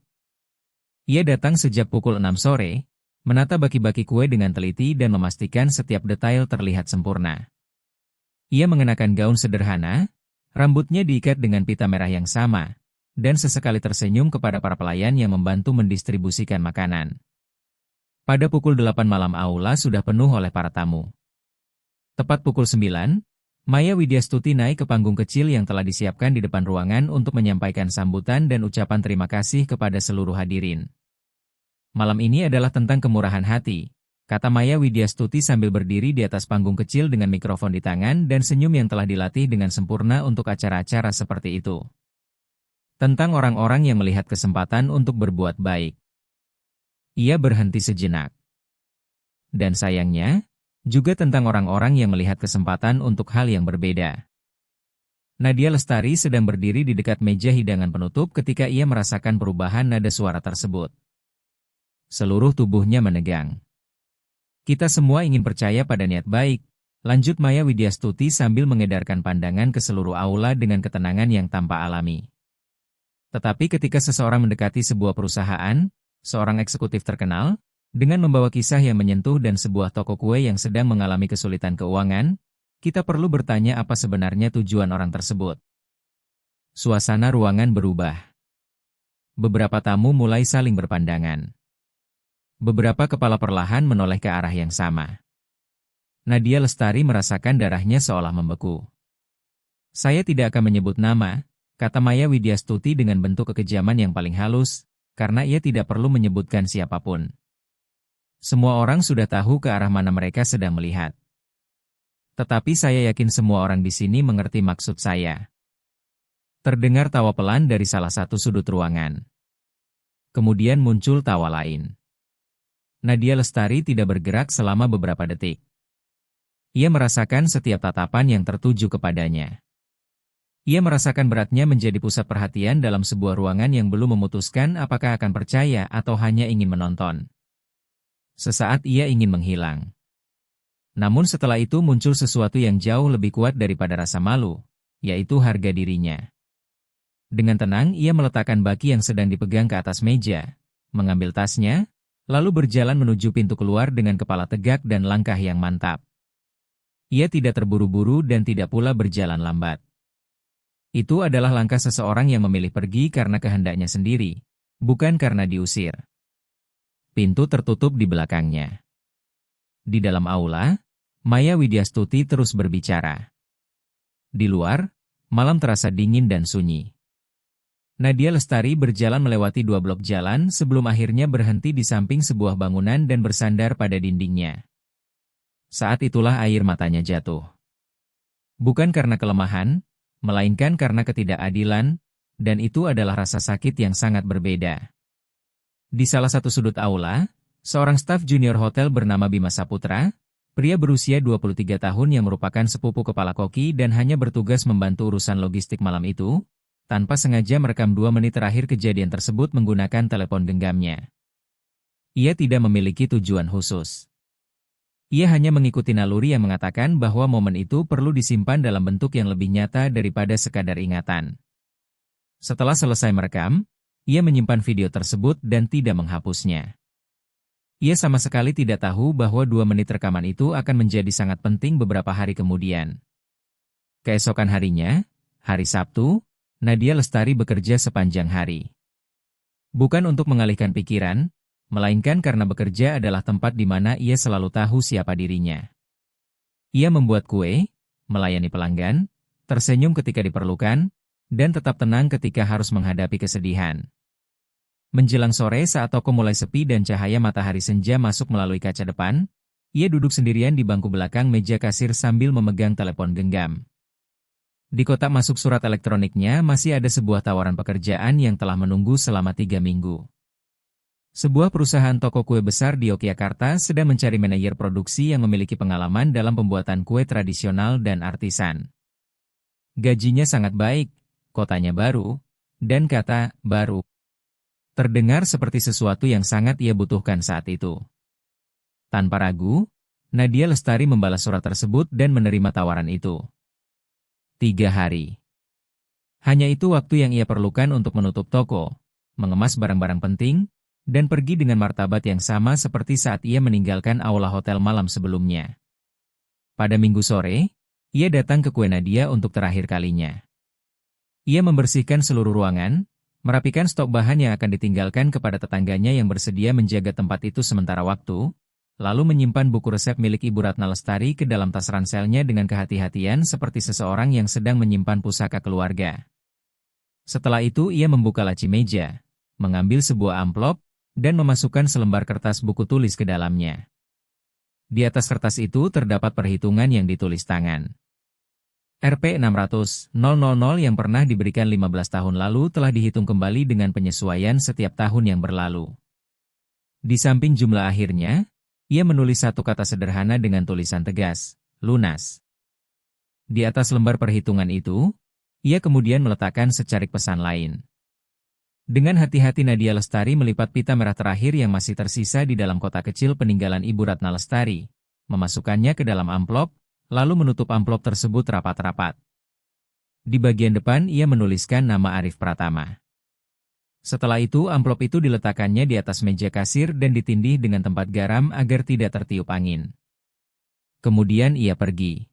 Ia datang sejak pukul 6 sore, menata baki-baki kue dengan teliti dan memastikan setiap detail terlihat sempurna. Ia mengenakan gaun sederhana, rambutnya diikat dengan pita merah yang sama, dan sesekali tersenyum kepada para pelayan yang membantu mendistribusikan makanan. Pada pukul 8 malam aula sudah penuh oleh para tamu. Tepat pukul 9, Maya Widyastuti naik ke panggung kecil yang telah disiapkan di depan ruangan untuk menyampaikan sambutan dan ucapan terima kasih kepada seluruh hadirin. Malam ini adalah tentang kemurahan hati, kata Maya Widyastuti sambil berdiri di atas panggung kecil dengan mikrofon di tangan dan senyum yang telah dilatih dengan sempurna untuk acara-acara seperti itu. Tentang orang-orang yang melihat kesempatan untuk berbuat baik. Ia berhenti sejenak. Dan sayangnya, juga tentang orang-orang yang melihat kesempatan untuk hal yang berbeda. Nadia Lestari sedang berdiri di dekat meja hidangan penutup ketika ia merasakan perubahan nada suara tersebut. Seluruh tubuhnya menegang. Kita semua ingin percaya pada niat baik, lanjut Maya Widyastuti sambil mengedarkan pandangan ke seluruh aula dengan ketenangan yang tanpa alami. Tetapi ketika seseorang mendekati sebuah perusahaan, seorang eksekutif terkenal, dengan membawa kisah yang menyentuh dan sebuah toko kue yang sedang mengalami kesulitan keuangan, kita perlu bertanya apa sebenarnya tujuan orang tersebut. Suasana ruangan berubah. Beberapa tamu mulai saling berpandangan. Beberapa kepala perlahan menoleh ke arah yang sama. Nadia Lestari merasakan darahnya seolah membeku. Saya tidak akan menyebut nama, kata Maya Widyastuti dengan bentuk kekejaman yang paling halus, karena ia tidak perlu menyebutkan siapapun. Semua orang sudah tahu ke arah mana mereka sedang melihat. Tetapi saya yakin semua orang di sini mengerti maksud saya. Terdengar tawa pelan dari salah satu sudut ruangan. Kemudian muncul tawa lain. Nadia Lestari tidak bergerak selama beberapa detik. Ia merasakan setiap tatapan yang tertuju kepadanya. Ia merasakan beratnya menjadi pusat perhatian dalam sebuah ruangan yang belum memutuskan apakah akan percaya atau hanya ingin menonton. Sesaat ia ingin menghilang. Namun setelah itu muncul sesuatu yang jauh lebih kuat daripada rasa malu, yaitu harga dirinya. Dengan tenang ia meletakkan baki yang sedang dipegang ke atas meja, mengambil tasnya, lalu berjalan menuju pintu keluar dengan kepala tegak dan langkah yang mantap. Ia tidak terburu-buru dan tidak pula berjalan lambat. Itu adalah langkah seseorang yang memilih pergi karena kehendaknya sendiri, bukan karena diusir. Pintu tertutup di belakangnya. Di dalam aula, Maya Widyastuti terus berbicara. Di luar, malam terasa dingin dan sunyi. Nadia Lestari berjalan melewati 2 blok jalan sebelum akhirnya berhenti di samping sebuah bangunan dan bersandar pada dindingnya. Saat itulah air matanya jatuh. Bukan karena kelemahan, melainkan karena ketidakadilan, dan itu adalah rasa sakit yang sangat berbeda. Di salah satu sudut aula, seorang staf junior hotel bernama Bima Saputra, pria berusia 23 tahun yang merupakan sepupu kepala koki dan hanya bertugas membantu urusan logistik malam itu, tanpa sengaja merekam 2 menit terakhir kejadian tersebut menggunakan telepon genggamnya. Ia tidak memiliki tujuan khusus. Ia hanya mengikuti naluri yang mengatakan bahwa momen itu perlu disimpan dalam bentuk yang lebih nyata daripada sekadar ingatan. Setelah selesai merekam, ia menyimpan video tersebut dan tidak menghapusnya. Ia sama sekali tidak tahu bahwa 2 menit rekaman itu akan menjadi sangat penting beberapa hari kemudian. Keesokan harinya, hari Sabtu, Nadia Lestari bekerja sepanjang hari. Bukan untuk mengalihkan pikiran, melainkan karena bekerja adalah tempat di mana ia selalu tahu siapa dirinya. Ia membuat kue, melayani pelanggan, tersenyum ketika diperlukan, dan tetap tenang ketika harus menghadapi kesedihan. Menjelang sore saat toko mulai sepi dan cahaya matahari senja masuk melalui kaca depan, ia duduk sendirian di bangku belakang meja kasir sambil memegang telepon genggam. Di kotak masuk surat elektroniknya masih ada sebuah tawaran pekerjaan yang telah menunggu selama 3 minggu. Sebuah perusahaan toko kue besar di Yogyakarta sedang mencari manajer produksi yang memiliki pengalaman dalam pembuatan kue tradisional dan artisan. Gajinya sangat baik, kotanya baru, dan kata baru terdengar seperti sesuatu yang sangat ia butuhkan saat itu. Tanpa ragu, Nadia Lestari membalas surat tersebut dan menerima tawaran itu. 3 hari. Hanya itu waktu yang ia perlukan untuk menutup toko, mengemas barang-barang penting, dan pergi dengan martabat yang sama seperti saat ia meninggalkan aula hotel malam sebelumnya. Pada Minggu sore, ia datang ke kue Nadia untuk terakhir kalinya. Ia membersihkan seluruh ruangan, merapikan stok bahan yang akan ditinggalkan kepada tetangganya yang bersedia menjaga tempat itu sementara waktu, lalu menyimpan buku resep milik Ibu Ratna Lestari ke dalam tas ranselnya dengan kehati-hatian seperti seseorang yang sedang menyimpan pusaka keluarga. Setelah itu ia membuka laci meja, mengambil sebuah amplop, dan memasukkan selembar kertas buku tulis ke dalamnya. Di atas kertas itu terdapat perhitungan yang ditulis tangan. Rp600.000 yang pernah diberikan 15 tahun lalu telah dihitung kembali dengan penyesuaian setiap tahun yang berlalu. Di samping jumlah akhirnya, ia menulis satu kata sederhana dengan tulisan tegas, lunas. Di atas lembar perhitungan itu, ia kemudian meletakkan secarik pesan lain. Dengan hati-hati Nadia Lestari melipat pita merah terakhir yang masih tersisa di dalam kotak kecil peninggalan Ibu Ratna Lestari, memasukkannya ke dalam amplop, lalu menutup amplop tersebut rapat-rapat. Di bagian depan ia menuliskan nama Arif Pratama. Setelah itu amplop itu diletakkannya di atas meja kasir dan ditindih dengan tempat garam agar tidak tertiup angin. Kemudian ia pergi.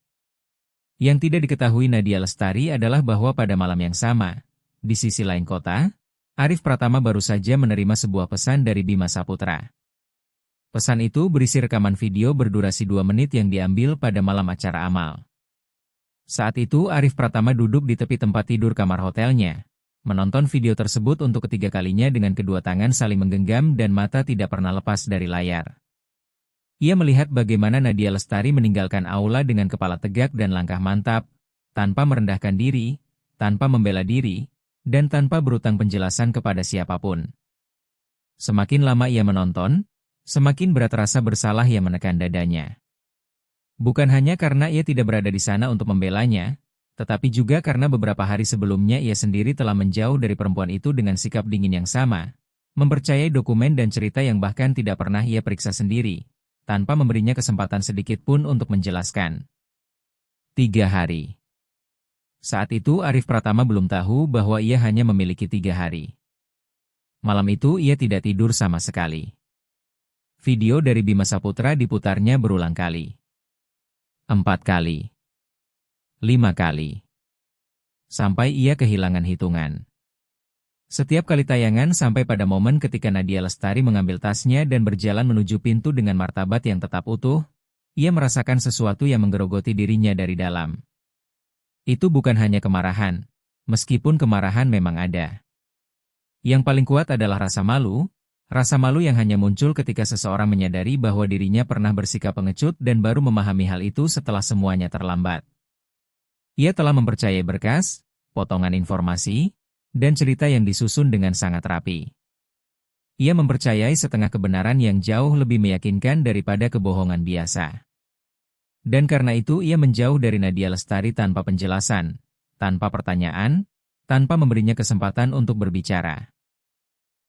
Yang tidak diketahui Nadia Lestari adalah bahwa pada malam yang sama, di sisi lain kota, Arif Pratama baru saja menerima sebuah pesan dari Bima Saputra. Pesan itu berisi rekaman video berdurasi 2 menit yang diambil pada malam acara amal. Saat itu Arif Pratama duduk di tepi tempat tidur kamar hotelnya, menonton video tersebut untuk ketiga kalinya dengan kedua tangan saling menggenggam dan mata tidak pernah lepas dari layar. Ia melihat bagaimana Nadia Lestari meninggalkan aula dengan kepala tegak dan langkah mantap, tanpa merendahkan diri, tanpa membela diri, dan tanpa berutang penjelasan kepada siapapun. Semakin lama ia menonton, semakin berat rasa bersalah yang menekan dadanya. Bukan hanya karena ia tidak berada di sana untuk membelanya, tetapi juga karena beberapa hari sebelumnya ia sendiri telah menjauh dari perempuan itu dengan sikap dingin yang sama, mempercayai dokumen dan cerita yang bahkan tidak pernah ia periksa sendiri, tanpa memberinya kesempatan sedikit pun untuk menjelaskan. 3 hari. Saat itu Arif Pratama belum tahu bahwa ia hanya memiliki 3 hari. Malam itu ia tidak tidur sama sekali. Video dari Bima Saputra diputarnya berulang kali. 4 kali. 5 kali. Sampai ia kehilangan hitungan. Setiap kali tayangan sampai pada momen ketika Nadia Lestari mengambil tasnya dan berjalan menuju pintu dengan martabat yang tetap utuh, ia merasakan sesuatu yang menggerogoti dirinya dari dalam. Itu bukan hanya kemarahan, meskipun kemarahan memang ada. Yang paling kuat adalah rasa malu yang hanya muncul ketika seseorang menyadari bahwa dirinya pernah bersikap pengecut dan baru memahami hal itu setelah semuanya terlambat. Ia telah mempercayai berkas, potongan informasi, dan cerita yang disusun dengan sangat rapi. Ia mempercayai setengah kebenaran yang jauh lebih meyakinkan daripada kebohongan biasa. Dan karena itu ia menjauh dari Nadia Lestari tanpa penjelasan, tanpa pertanyaan, tanpa memberinya kesempatan untuk berbicara.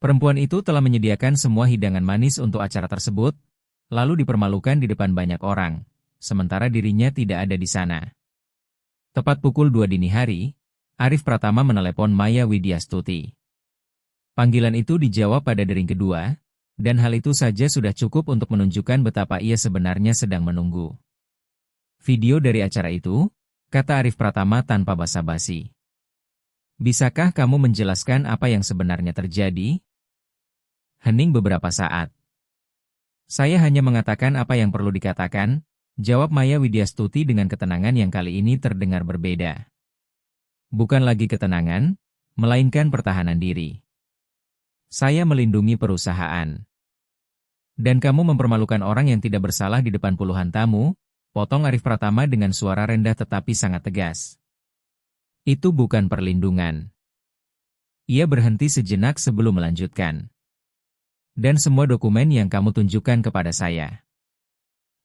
Perempuan itu telah menyediakan semua hidangan manis untuk acara tersebut, lalu dipermalukan di depan banyak orang, sementara dirinya tidak ada di sana. Tepat pukul 2 dini hari, Arif Pratama menelepon Maya Widyastuti. Panggilan itu dijawab pada dering kedua, dan hal itu saja sudah cukup untuk menunjukkan betapa ia sebenarnya sedang menunggu. Video dari acara itu, kata Arif Pratama tanpa basa-basi. Bisakah kamu menjelaskan apa yang sebenarnya terjadi? Hening beberapa saat. Saya hanya mengatakan apa yang perlu dikatakan, jawab Maya Widyastuti dengan ketenangan yang kali ini terdengar berbeda. Bukan lagi ketenangan, melainkan pertahanan diri. Saya melindungi perusahaan. Dan kamu mempermalukan orang yang tidak bersalah di depan puluhan tamu, potong Arif Pratama dengan suara rendah tetapi sangat tegas. Itu bukan perlindungan. Ia berhenti sejenak sebelum melanjutkan. Dan semua dokumen yang kamu tunjukkan kepada saya.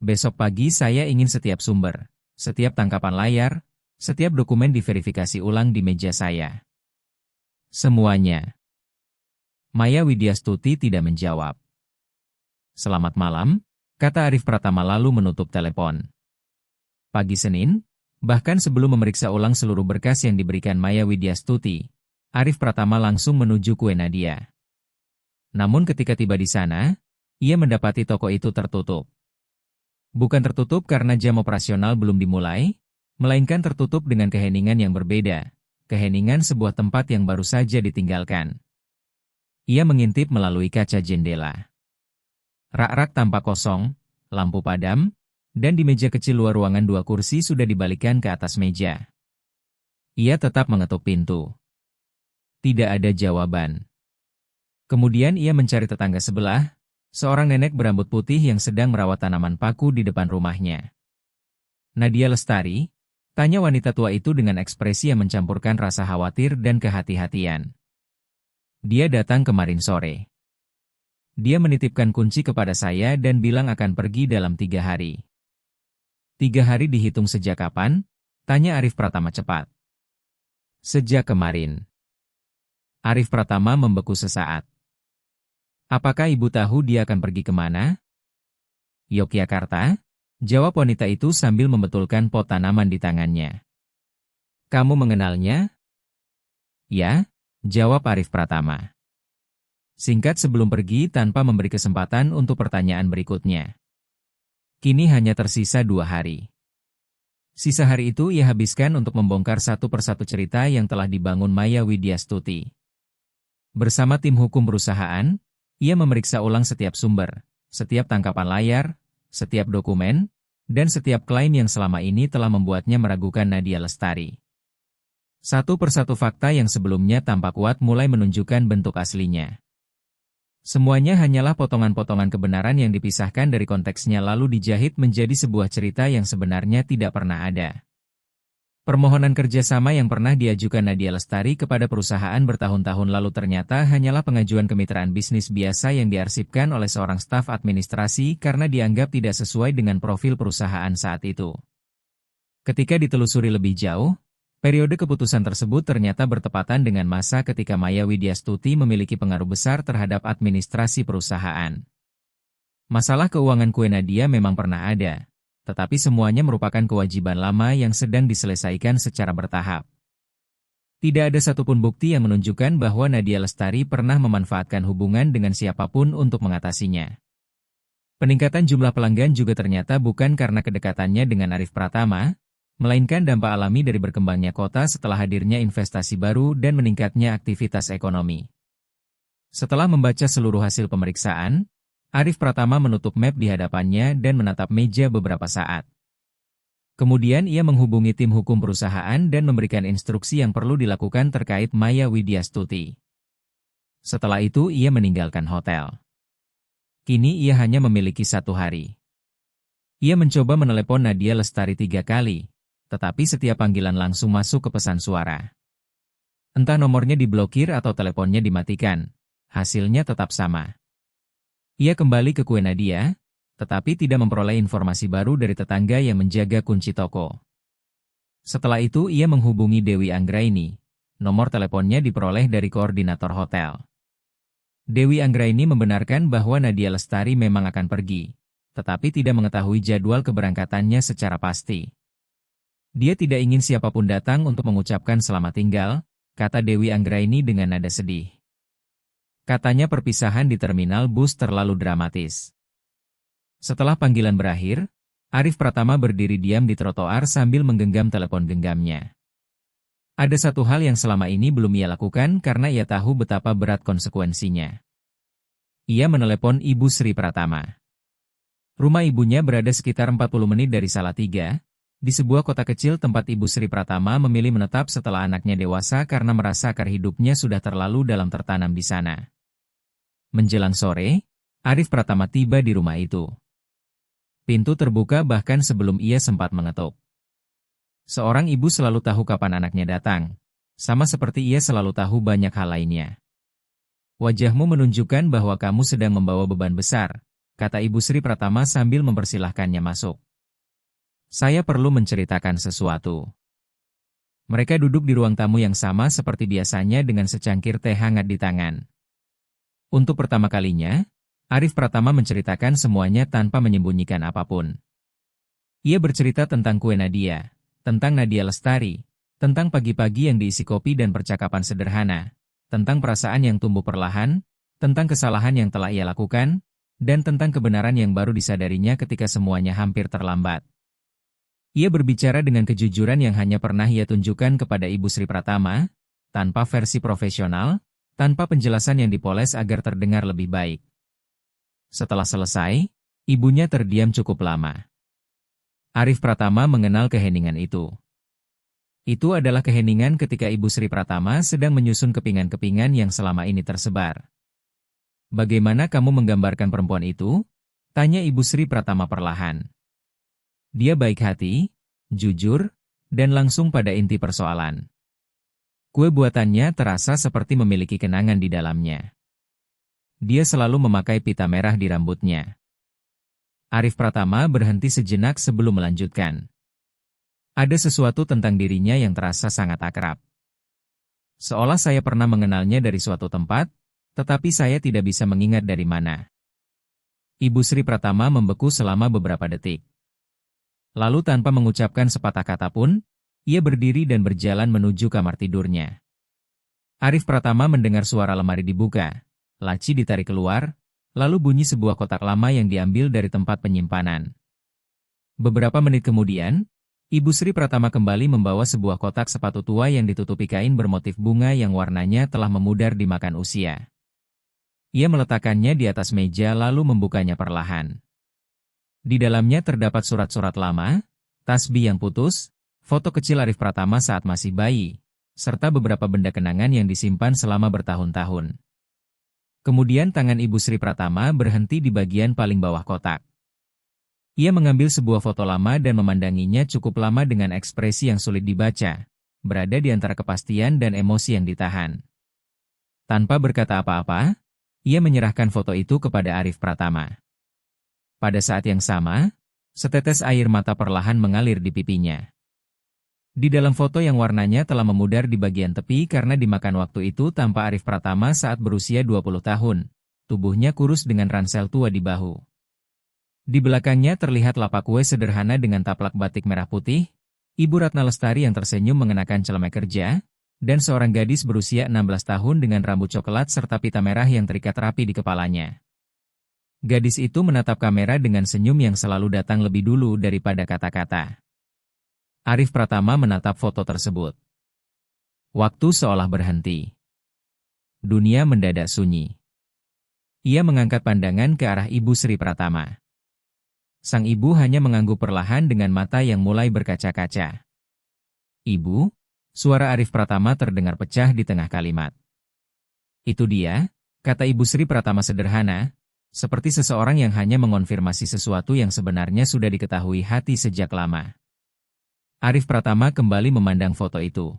Besok pagi saya ingin setiap sumber, setiap tangkapan layar, setiap dokumen diverifikasi ulang di meja saya. Semuanya. Maya Widyastuti tidak menjawab. Selamat malam, kata Arif Pratama lalu menutup telepon. Pagi Senin, bahkan sebelum memeriksa ulang seluruh berkas yang diberikan Maya Widyastuti, Arif Pratama langsung menuju Kue Nadia. Namun ketika tiba di sana, ia mendapati toko itu tertutup. Bukan tertutup karena jam operasional belum dimulai, melainkan tertutup dengan keheningan yang berbeda, keheningan sebuah tempat yang baru saja ditinggalkan. Ia mengintip melalui kaca jendela. Rak-rak tampak kosong, lampu padam, dan di meja kecil luar ruangan 2 kursi sudah dibalikkan ke atas meja. Ia tetap mengetuk pintu. Tidak ada jawaban. Kemudian ia mencari tetangga sebelah, seorang nenek berambut putih yang sedang merawat tanaman paku di depan rumahnya. Nadia Lestari, tanya wanita tua itu dengan ekspresi yang mencampurkan rasa khawatir dan kehati-hatian. Dia datang kemarin sore. Dia menitipkan kunci kepada saya dan bilang akan pergi dalam 3 hari. 3 hari dihitung sejak kapan? Tanya Arif Pratama cepat. Sejak kemarin. Arif Pratama membeku sesaat. Apakah ibu tahu dia akan pergi kemana? Yogyakarta, jawab wanita itu sambil membetulkan pot tanaman di tangannya. Kamu mengenalnya? Ya, jawab Arif Pratama. Singkat sebelum pergi tanpa memberi kesempatan untuk pertanyaan berikutnya. Kini hanya tersisa 2 hari. Sisa hari itu ia habiskan untuk membongkar satu persatu cerita yang telah dibangun Maya Widyastuti. Bersama tim hukum perusahaan, ia memeriksa ulang setiap sumber, setiap tangkapan layar, setiap dokumen, dan setiap klaim yang selama ini telah membuatnya meragukan Nadia Lestari. Satu persatu fakta yang sebelumnya tampak kuat mulai menunjukkan bentuk aslinya. Semuanya hanyalah potongan-potongan kebenaran yang dipisahkan dari konteksnya lalu dijahit menjadi sebuah cerita yang sebenarnya tidak pernah ada. Permohonan kerjasama yang pernah diajukan Nadia Lestari kepada perusahaan bertahun-tahun lalu ternyata hanyalah pengajuan kemitraan bisnis biasa yang diarsipkan oleh seorang staf administrasi karena dianggap tidak sesuai dengan profil perusahaan saat itu. Ketika ditelusuri lebih jauh, periode keputusan tersebut ternyata bertepatan dengan masa ketika Maya Widyastuti memiliki pengaruh besar terhadap administrasi perusahaan. Masalah keuangan Kue Nadia memang pernah ada. Tetapi semuanya merupakan kewajiban lama yang sedang diselesaikan secara bertahap. Tidak ada satupun bukti yang menunjukkan bahwa Nadia Lestari pernah memanfaatkan hubungan dengan siapapun untuk mengatasinya. Peningkatan jumlah pelanggan juga ternyata bukan karena kedekatannya dengan Arif Pratama, melainkan dampak alami dari berkembangnya kota setelah hadirnya investasi baru dan meningkatnya aktivitas ekonomi. Setelah membaca seluruh hasil pemeriksaan, Arif Pratama menutup map di hadapannya dan menatap meja beberapa saat. Kemudian ia menghubungi tim hukum perusahaan dan memberikan instruksi yang perlu dilakukan terkait Maya Widyastuti. Setelah itu ia meninggalkan hotel. Kini ia hanya memiliki 1 hari. Ia mencoba menelepon Nadia Lestari 3 kali, tetapi setiap panggilan langsung masuk ke pesan suara. Entah nomornya diblokir atau teleponnya dimatikan, hasilnya tetap sama. Ia kembali ke Kue Nadia, tetapi tidak memperoleh informasi baru dari tetangga yang menjaga kunci toko. Setelah itu ia menghubungi Dewi Anggraini. Nomor teleponnya diperoleh dari koordinator hotel. Dewi Anggraini membenarkan bahwa Nadia Lestari memang akan pergi, tetapi tidak mengetahui jadwal keberangkatannya secara pasti. Dia tidak ingin siapapun datang untuk mengucapkan selamat tinggal, kata Dewi Anggraini dengan nada sedih. Katanya perpisahan di terminal bus terlalu dramatis. Setelah panggilan berakhir, Arif Pratama berdiri diam di trotoar sambil menggenggam telepon genggamnya. Ada satu hal yang selama ini belum ia lakukan karena ia tahu betapa berat konsekuensinya. Ia menelepon Ibu Sri Pratama. Rumah ibunya berada sekitar 40 menit dari Salatiga, di sebuah kota kecil tempat Ibu Sri Pratama memilih menetap setelah anaknya dewasa karena merasa akar hidupnya sudah terlalu dalam tertanam di sana. Menjelang sore, Arif Pratama tiba di rumah itu. Pintu terbuka bahkan sebelum ia sempat mengetuk. Seorang ibu selalu tahu kapan anaknya datang, sama seperti ia selalu tahu banyak hal lainnya. Wajahmu menunjukkan bahwa kamu sedang membawa beban besar, kata Ibu Sri Pratama sambil mempersilahkannya masuk. Saya perlu menceritakan sesuatu. Mereka duduk di ruang tamu yang sama seperti biasanya dengan secangkir teh hangat di tangan. Untuk pertama kalinya, Arif Pratama menceritakan semuanya tanpa menyembunyikan apapun. Ia bercerita tentang kue Nadia, tentang Nadia Lestari, tentang pagi-pagi yang diisi kopi dan percakapan sederhana, tentang perasaan yang tumbuh perlahan, tentang kesalahan yang telah ia lakukan, dan tentang kebenaran yang baru disadarinya ketika semuanya hampir terlambat. Ia berbicara dengan kejujuran yang hanya pernah ia tunjukkan kepada Ibu Sri Pratama, tanpa versi profesional, tanpa penjelasan yang dipoles agar terdengar lebih baik. Setelah selesai, ibunya terdiam cukup lama. Arif Pratama mengenal keheningan itu. Itu adalah keheningan ketika Ibu Sri Pratama sedang menyusun kepingan-kepingan yang selama ini tersebar. Bagaimana kamu menggambarkan perempuan itu? Tanya Ibu Sri Pratama perlahan. Dia baik hati, jujur, dan langsung pada inti persoalan. Kue buatannya terasa seperti memiliki kenangan di dalamnya. Dia selalu memakai pita merah di rambutnya. Arif Pratama berhenti sejenak sebelum melanjutkan. Ada sesuatu tentang dirinya yang terasa sangat akrab. Seolah saya pernah mengenalnya dari suatu tempat, tetapi saya tidak bisa mengingat dari mana. Ibu Sri Pratama membeku selama beberapa detik. Lalu tanpa mengucapkan sepatah kata pun, ia berdiri dan berjalan menuju kamar tidurnya. Arif Pratama mendengar suara lemari dibuka, laci ditarik keluar, lalu bunyi sebuah kotak lama yang diambil dari tempat penyimpanan. Beberapa menit kemudian, Ibu Sri Pratama kembali membawa sebuah kotak sepatu tua yang ditutupi kain bermotif bunga yang warnanya telah memudar dimakan usia. Ia meletakkannya di atas meja lalu membukanya perlahan. Di dalamnya terdapat surat-surat lama, tasbih yang putus, foto kecil Arif Pratama saat masih bayi, serta beberapa benda kenangan yang disimpan selama bertahun-tahun. Kemudian tangan Ibu Sri Pratama berhenti di bagian paling bawah kotak. Ia mengambil sebuah foto lama dan memandanginya cukup lama dengan ekspresi yang sulit dibaca, berada di antara kepastian dan emosi yang ditahan. Tanpa berkata apa-apa, ia menyerahkan foto itu kepada Arif Pratama. Pada saat yang sama, setetes air mata perlahan mengalir di pipinya. Di dalam foto yang warnanya telah memudar di bagian tepi karena dimakan waktu itu tanpa Arif Pratama saat berusia 20 tahun, tubuhnya kurus dengan ransel tua di bahu. Di belakangnya terlihat lapak kue sederhana dengan taplak batik merah putih, Ibu Ratna Lestari yang tersenyum mengenakan celemek kerja, dan seorang gadis berusia 16 tahun dengan rambut coklat serta pita merah yang terikat rapi di kepalanya. Gadis itu menatap kamera dengan senyum yang selalu datang lebih dulu daripada kata-kata. Arif Pratama menatap foto tersebut. Waktu seolah berhenti. Dunia mendadak sunyi. Ia mengangkat pandangan ke arah Ibu Sri Pratama. Sang ibu hanya mengangguk perlahan dengan mata yang mulai berkaca-kaca. Ibu, suara Arif Pratama terdengar pecah di tengah kalimat. Itu dia, kata Ibu Sri Pratama sederhana, seperti seseorang yang hanya mengonfirmasi sesuatu yang sebenarnya sudah diketahui hati sejak lama. Arif Pratama kembali memandang foto itu.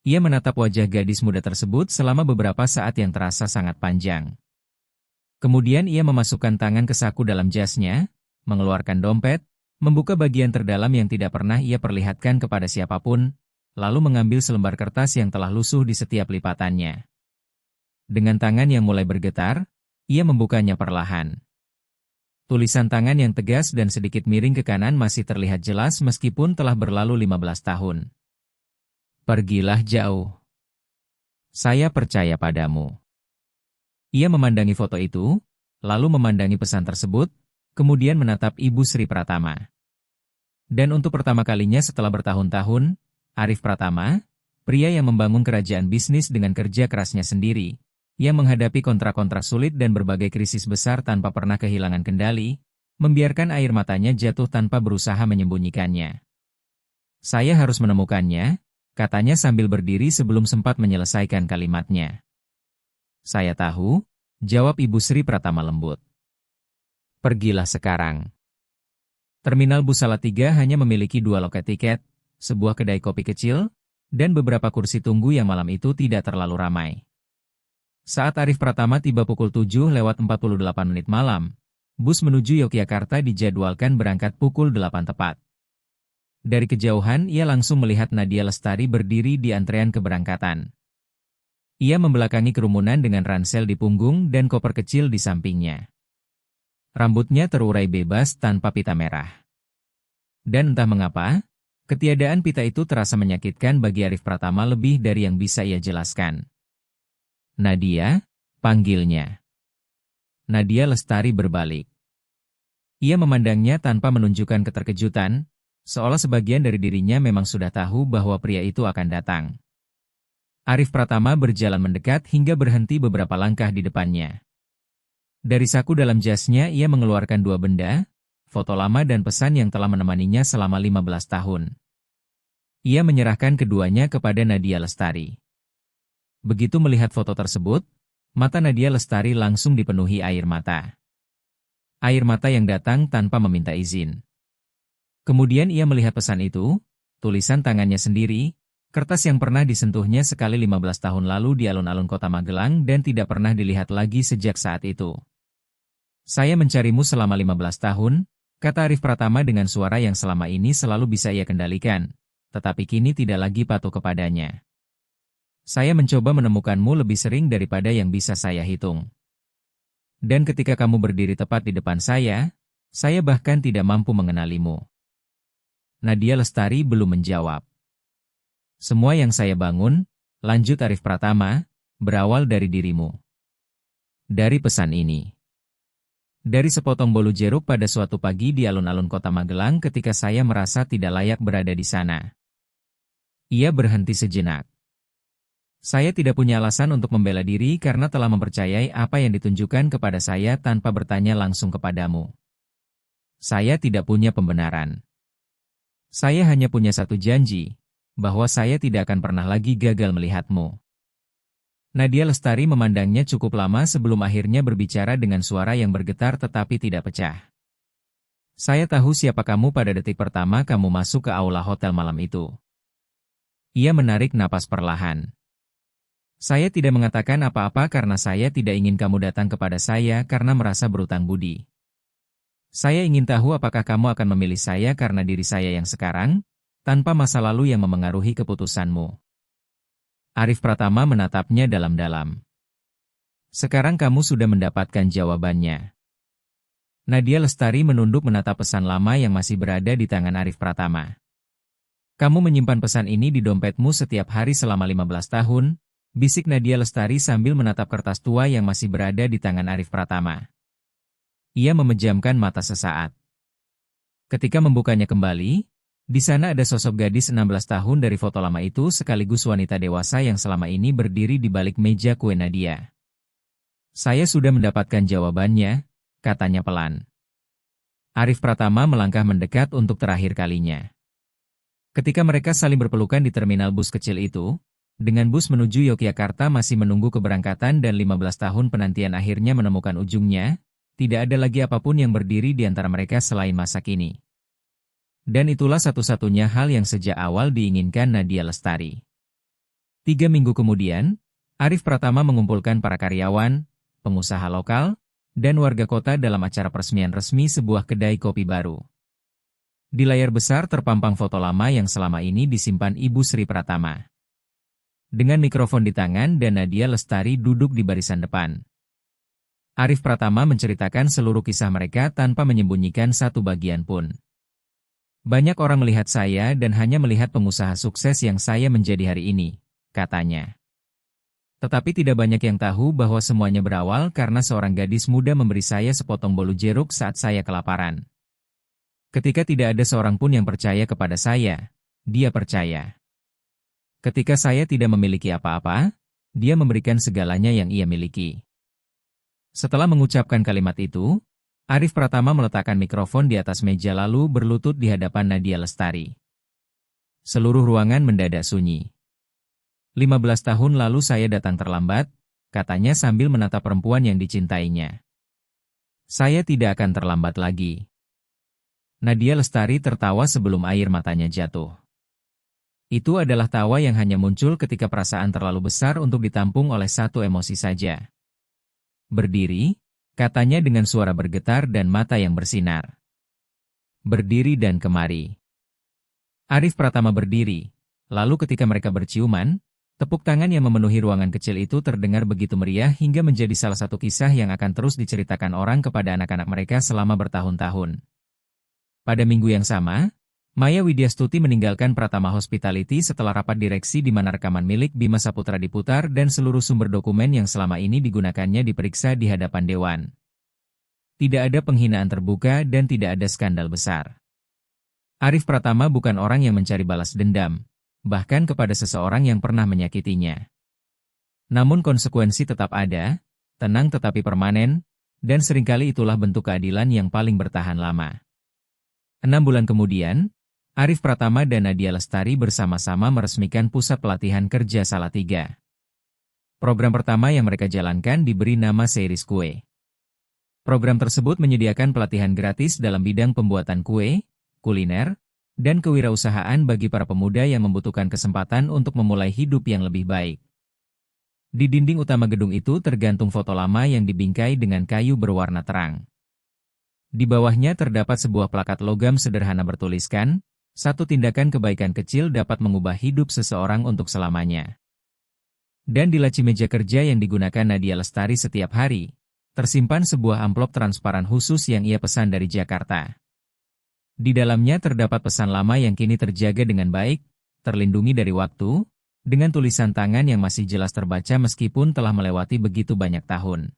Ia menatap wajah gadis muda tersebut selama beberapa saat yang terasa sangat panjang. Kemudian ia memasukkan tangan ke saku dalam jasnya, mengeluarkan dompet, membuka bagian terdalam yang tidak pernah ia perlihatkan kepada siapapun, lalu mengambil selembar kertas yang telah lusuh di setiap lipatannya. Dengan tangan yang mulai bergetar, ia membukanya perlahan. Tulisan tangan yang tegas dan sedikit miring ke kanan masih terlihat jelas meskipun telah berlalu 15 tahun. Pergilah jauh. Saya percaya padamu. Ia memandangi foto itu, lalu memandangi pesan tersebut, kemudian menatap Ibu Sri Pratama. Dan untuk pertama kalinya setelah bertahun-tahun, Arif Pratama, pria yang membangun kerajaan bisnis dengan kerja kerasnya sendiri, yang menghadapi kontrak-kontrak sulit dan berbagai krisis besar tanpa pernah kehilangan kendali, membiarkan air matanya jatuh tanpa berusaha menyembunyikannya. Saya harus menemukannya, katanya sambil berdiri sebelum sempat menyelesaikan kalimatnya. Saya tahu, jawab Ibu Sri Pratama lembut. Pergilah sekarang. Terminal bus Salatiga hanya memiliki 2 loket tiket, sebuah kedai kopi kecil, dan beberapa kursi tunggu yang malam itu tidak terlalu ramai. Saat Arif Pratama tiba pukul 7:48 malam, bus menuju Yogyakarta dijadwalkan berangkat pukul 8 tepat. Dari kejauhan ia langsung melihat Nadia Lestari berdiri di antrean keberangkatan. Ia membelakangi kerumunan dengan ransel di punggung dan koper kecil di sampingnya. Rambutnya terurai bebas tanpa pita merah. Dan entah mengapa, ketiadaan pita itu terasa menyakitkan bagi Arif Pratama lebih dari yang bisa ia jelaskan. Nadia, panggilnya. Nadia Lestari berbalik. Ia memandangnya tanpa menunjukkan keterkejutan, seolah sebagian dari dirinya memang sudah tahu bahwa pria itu akan datang. Arif Pratama berjalan mendekat hingga berhenti beberapa langkah di depannya. Dari saku dalam jasnya ia mengeluarkan 2 benda, foto lama dan pesan yang telah menemaninya selama 15 tahun. Ia menyerahkan keduanya kepada Nadia Lestari. Begitu melihat foto tersebut, mata Nadia Lestari langsung dipenuhi air mata. Air mata yang datang tanpa meminta izin. Kemudian ia melihat pesan itu, tulisan tangannya sendiri, kertas yang pernah disentuhnya sekali 15 tahun lalu di alun-alun kota Magelang dan tidak pernah dilihat lagi sejak saat itu. Saya mencarimu selama 15 tahun, kata Arif Pratama dengan suara yang selama ini selalu bisa ia kendalikan, tetapi kini tidak lagi patuh kepadanya. Saya mencoba menemukanmu lebih sering daripada yang bisa saya hitung. Dan ketika kamu berdiri tepat di depan saya bahkan tidak mampu mengenalimu. Nadia Lestari belum menjawab. Semua yang saya bangun, lanjut Arif Pratama, berawal dari dirimu. Dari pesan ini. Dari sepotong bolu jeruk pada suatu pagi di alun-alun kota Magelang ketika saya merasa tidak layak berada di sana. Ia berhenti sejenak. Saya tidak punya alasan untuk membela diri karena telah mempercayai apa yang ditunjukkan kepada saya tanpa bertanya langsung kepadamu. Saya tidak punya pembenaran. Saya hanya punya satu janji, bahwa saya tidak akan pernah lagi gagal melihatmu. Nadia Lestari memandangnya cukup lama sebelum akhirnya berbicara dengan suara yang bergetar tetapi tidak pecah. Saya tahu siapa kamu pada detik pertama kamu masuk ke aula hotel malam itu. Ia menarik napas perlahan. Saya tidak mengatakan apa-apa karena saya tidak ingin kamu datang kepada saya karena merasa berutang budi. Saya ingin tahu apakah kamu akan memilih saya karena diri saya yang sekarang, tanpa masa lalu yang memengaruhi keputusanmu. Arif Pratama menatapnya dalam-dalam. Sekarang kamu sudah mendapatkan jawabannya. Nadia Lestari menunduk menatap pesan lama yang masih berada di tangan Arif Pratama. Kamu menyimpan pesan ini di dompetmu setiap hari selama 15 tahun, bisik Nadia Lestari sambil menatap kertas tua yang masih berada di tangan Arif Pratama. Ia memejamkan mata sesaat. Ketika membukanya kembali, di sana ada sosok gadis 16 tahun dari foto lama itu sekaligus wanita dewasa yang selama ini berdiri di balik meja kue Nadia. Saya sudah mendapatkan jawabannya, katanya pelan. Arif Pratama melangkah mendekat untuk terakhir kalinya. Ketika mereka saling berpelukan di terminal bus kecil itu, dengan bus menuju Yogyakarta masih menunggu keberangkatan dan 15 tahun penantian akhirnya menemukan ujungnya, tidak ada lagi apapun yang berdiri di antara mereka selain masa kini. Dan itulah satu-satunya hal yang sejak awal diinginkan Nadia Lestari. 3 minggu kemudian, Arif Pratama mengumpulkan para karyawan, pengusaha lokal, dan warga kota dalam acara peresmian resmi sebuah kedai kopi baru. Di layar besar terpampang foto lama yang selama ini disimpan Ibu Sri Pratama. Dengan mikrofon di tangan dan Nadia Lestari duduk di barisan depan. Arif Pratama menceritakan seluruh kisah mereka tanpa menyembunyikan satu bagian pun. Banyak orang melihat saya dan hanya melihat pengusaha sukses yang saya menjadi hari ini, katanya. Tetapi tidak banyak yang tahu bahwa semuanya berawal karena seorang gadis muda memberi saya sepotong bolu jeruk saat saya kelaparan. Ketika tidak ada seorang pun yang percaya kepada saya, dia percaya. Ketika saya tidak memiliki apa-apa, dia memberikan segalanya yang ia miliki. Setelah mengucapkan kalimat itu, Arif Pratama meletakkan mikrofon di atas meja lalu berlutut di hadapan Nadia Lestari. Seluruh ruangan mendadak sunyi. 15 tahun lalu saya datang terlambat, katanya sambil menatap perempuan yang dicintainya. Saya tidak akan terlambat lagi. Nadia Lestari tertawa sebelum air matanya jatuh. Itu adalah tawa yang hanya muncul ketika perasaan terlalu besar untuk ditampung oleh satu emosi saja. Berdiri, katanya dengan suara bergetar dan mata yang bersinar. Berdiri dan kemari. Arif Pratama berdiri, lalu ketika mereka berciuman, tepuk tangan yang memenuhi ruangan kecil itu terdengar begitu meriah hingga menjadi salah satu kisah yang akan terus diceritakan orang kepada anak-anak mereka selama bertahun-tahun. Pada minggu yang sama, Maya Widyastuti meninggalkan Pratama Hospitality setelah rapat direksi di mana rekaman milik Bima Saputra diputar dan seluruh sumber dokumen yang selama ini digunakannya diperiksa di hadapan Dewan. Tidak ada penghinaan terbuka dan tidak ada skandal besar. Arif Pratama bukan orang yang mencari balas dendam, bahkan kepada seseorang yang pernah menyakitinya. Namun konsekuensi tetap ada, tenang tetapi permanen, dan seringkali itulah bentuk keadilan yang paling bertahan lama. 6 bulan kemudian, Arif Pratama dan Nadia Lestari bersama-sama meresmikan Pusat Pelatihan Kerja Salatiga. Program pertama yang mereka jalankan diberi nama Series Kue. Program tersebut menyediakan pelatihan gratis dalam bidang pembuatan kue, kuliner, dan kewirausahaan bagi para pemuda yang membutuhkan kesempatan untuk memulai hidup yang lebih baik. Di dinding utama gedung itu tergantung foto lama yang dibingkai dengan kayu berwarna terang. Di bawahnya terdapat sebuah plakat logam sederhana bertuliskan, satu tindakan kebaikan kecil dapat mengubah hidup seseorang untuk selamanya. Dan di laci meja kerja yang digunakan Nadia Lestari setiap hari, tersimpan sebuah amplop transparan khusus yang ia pesan dari Jakarta. Di dalamnya terdapat pesan lama yang kini terjaga dengan baik, terlindungi dari waktu, dengan tulisan tangan yang masih jelas terbaca meskipun telah melewati begitu banyak tahun.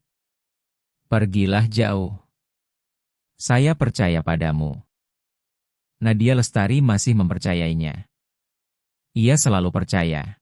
Pergilah jauh. Saya percaya padamu. Nadia Lestari masih mempercayainya. Ia selalu percaya.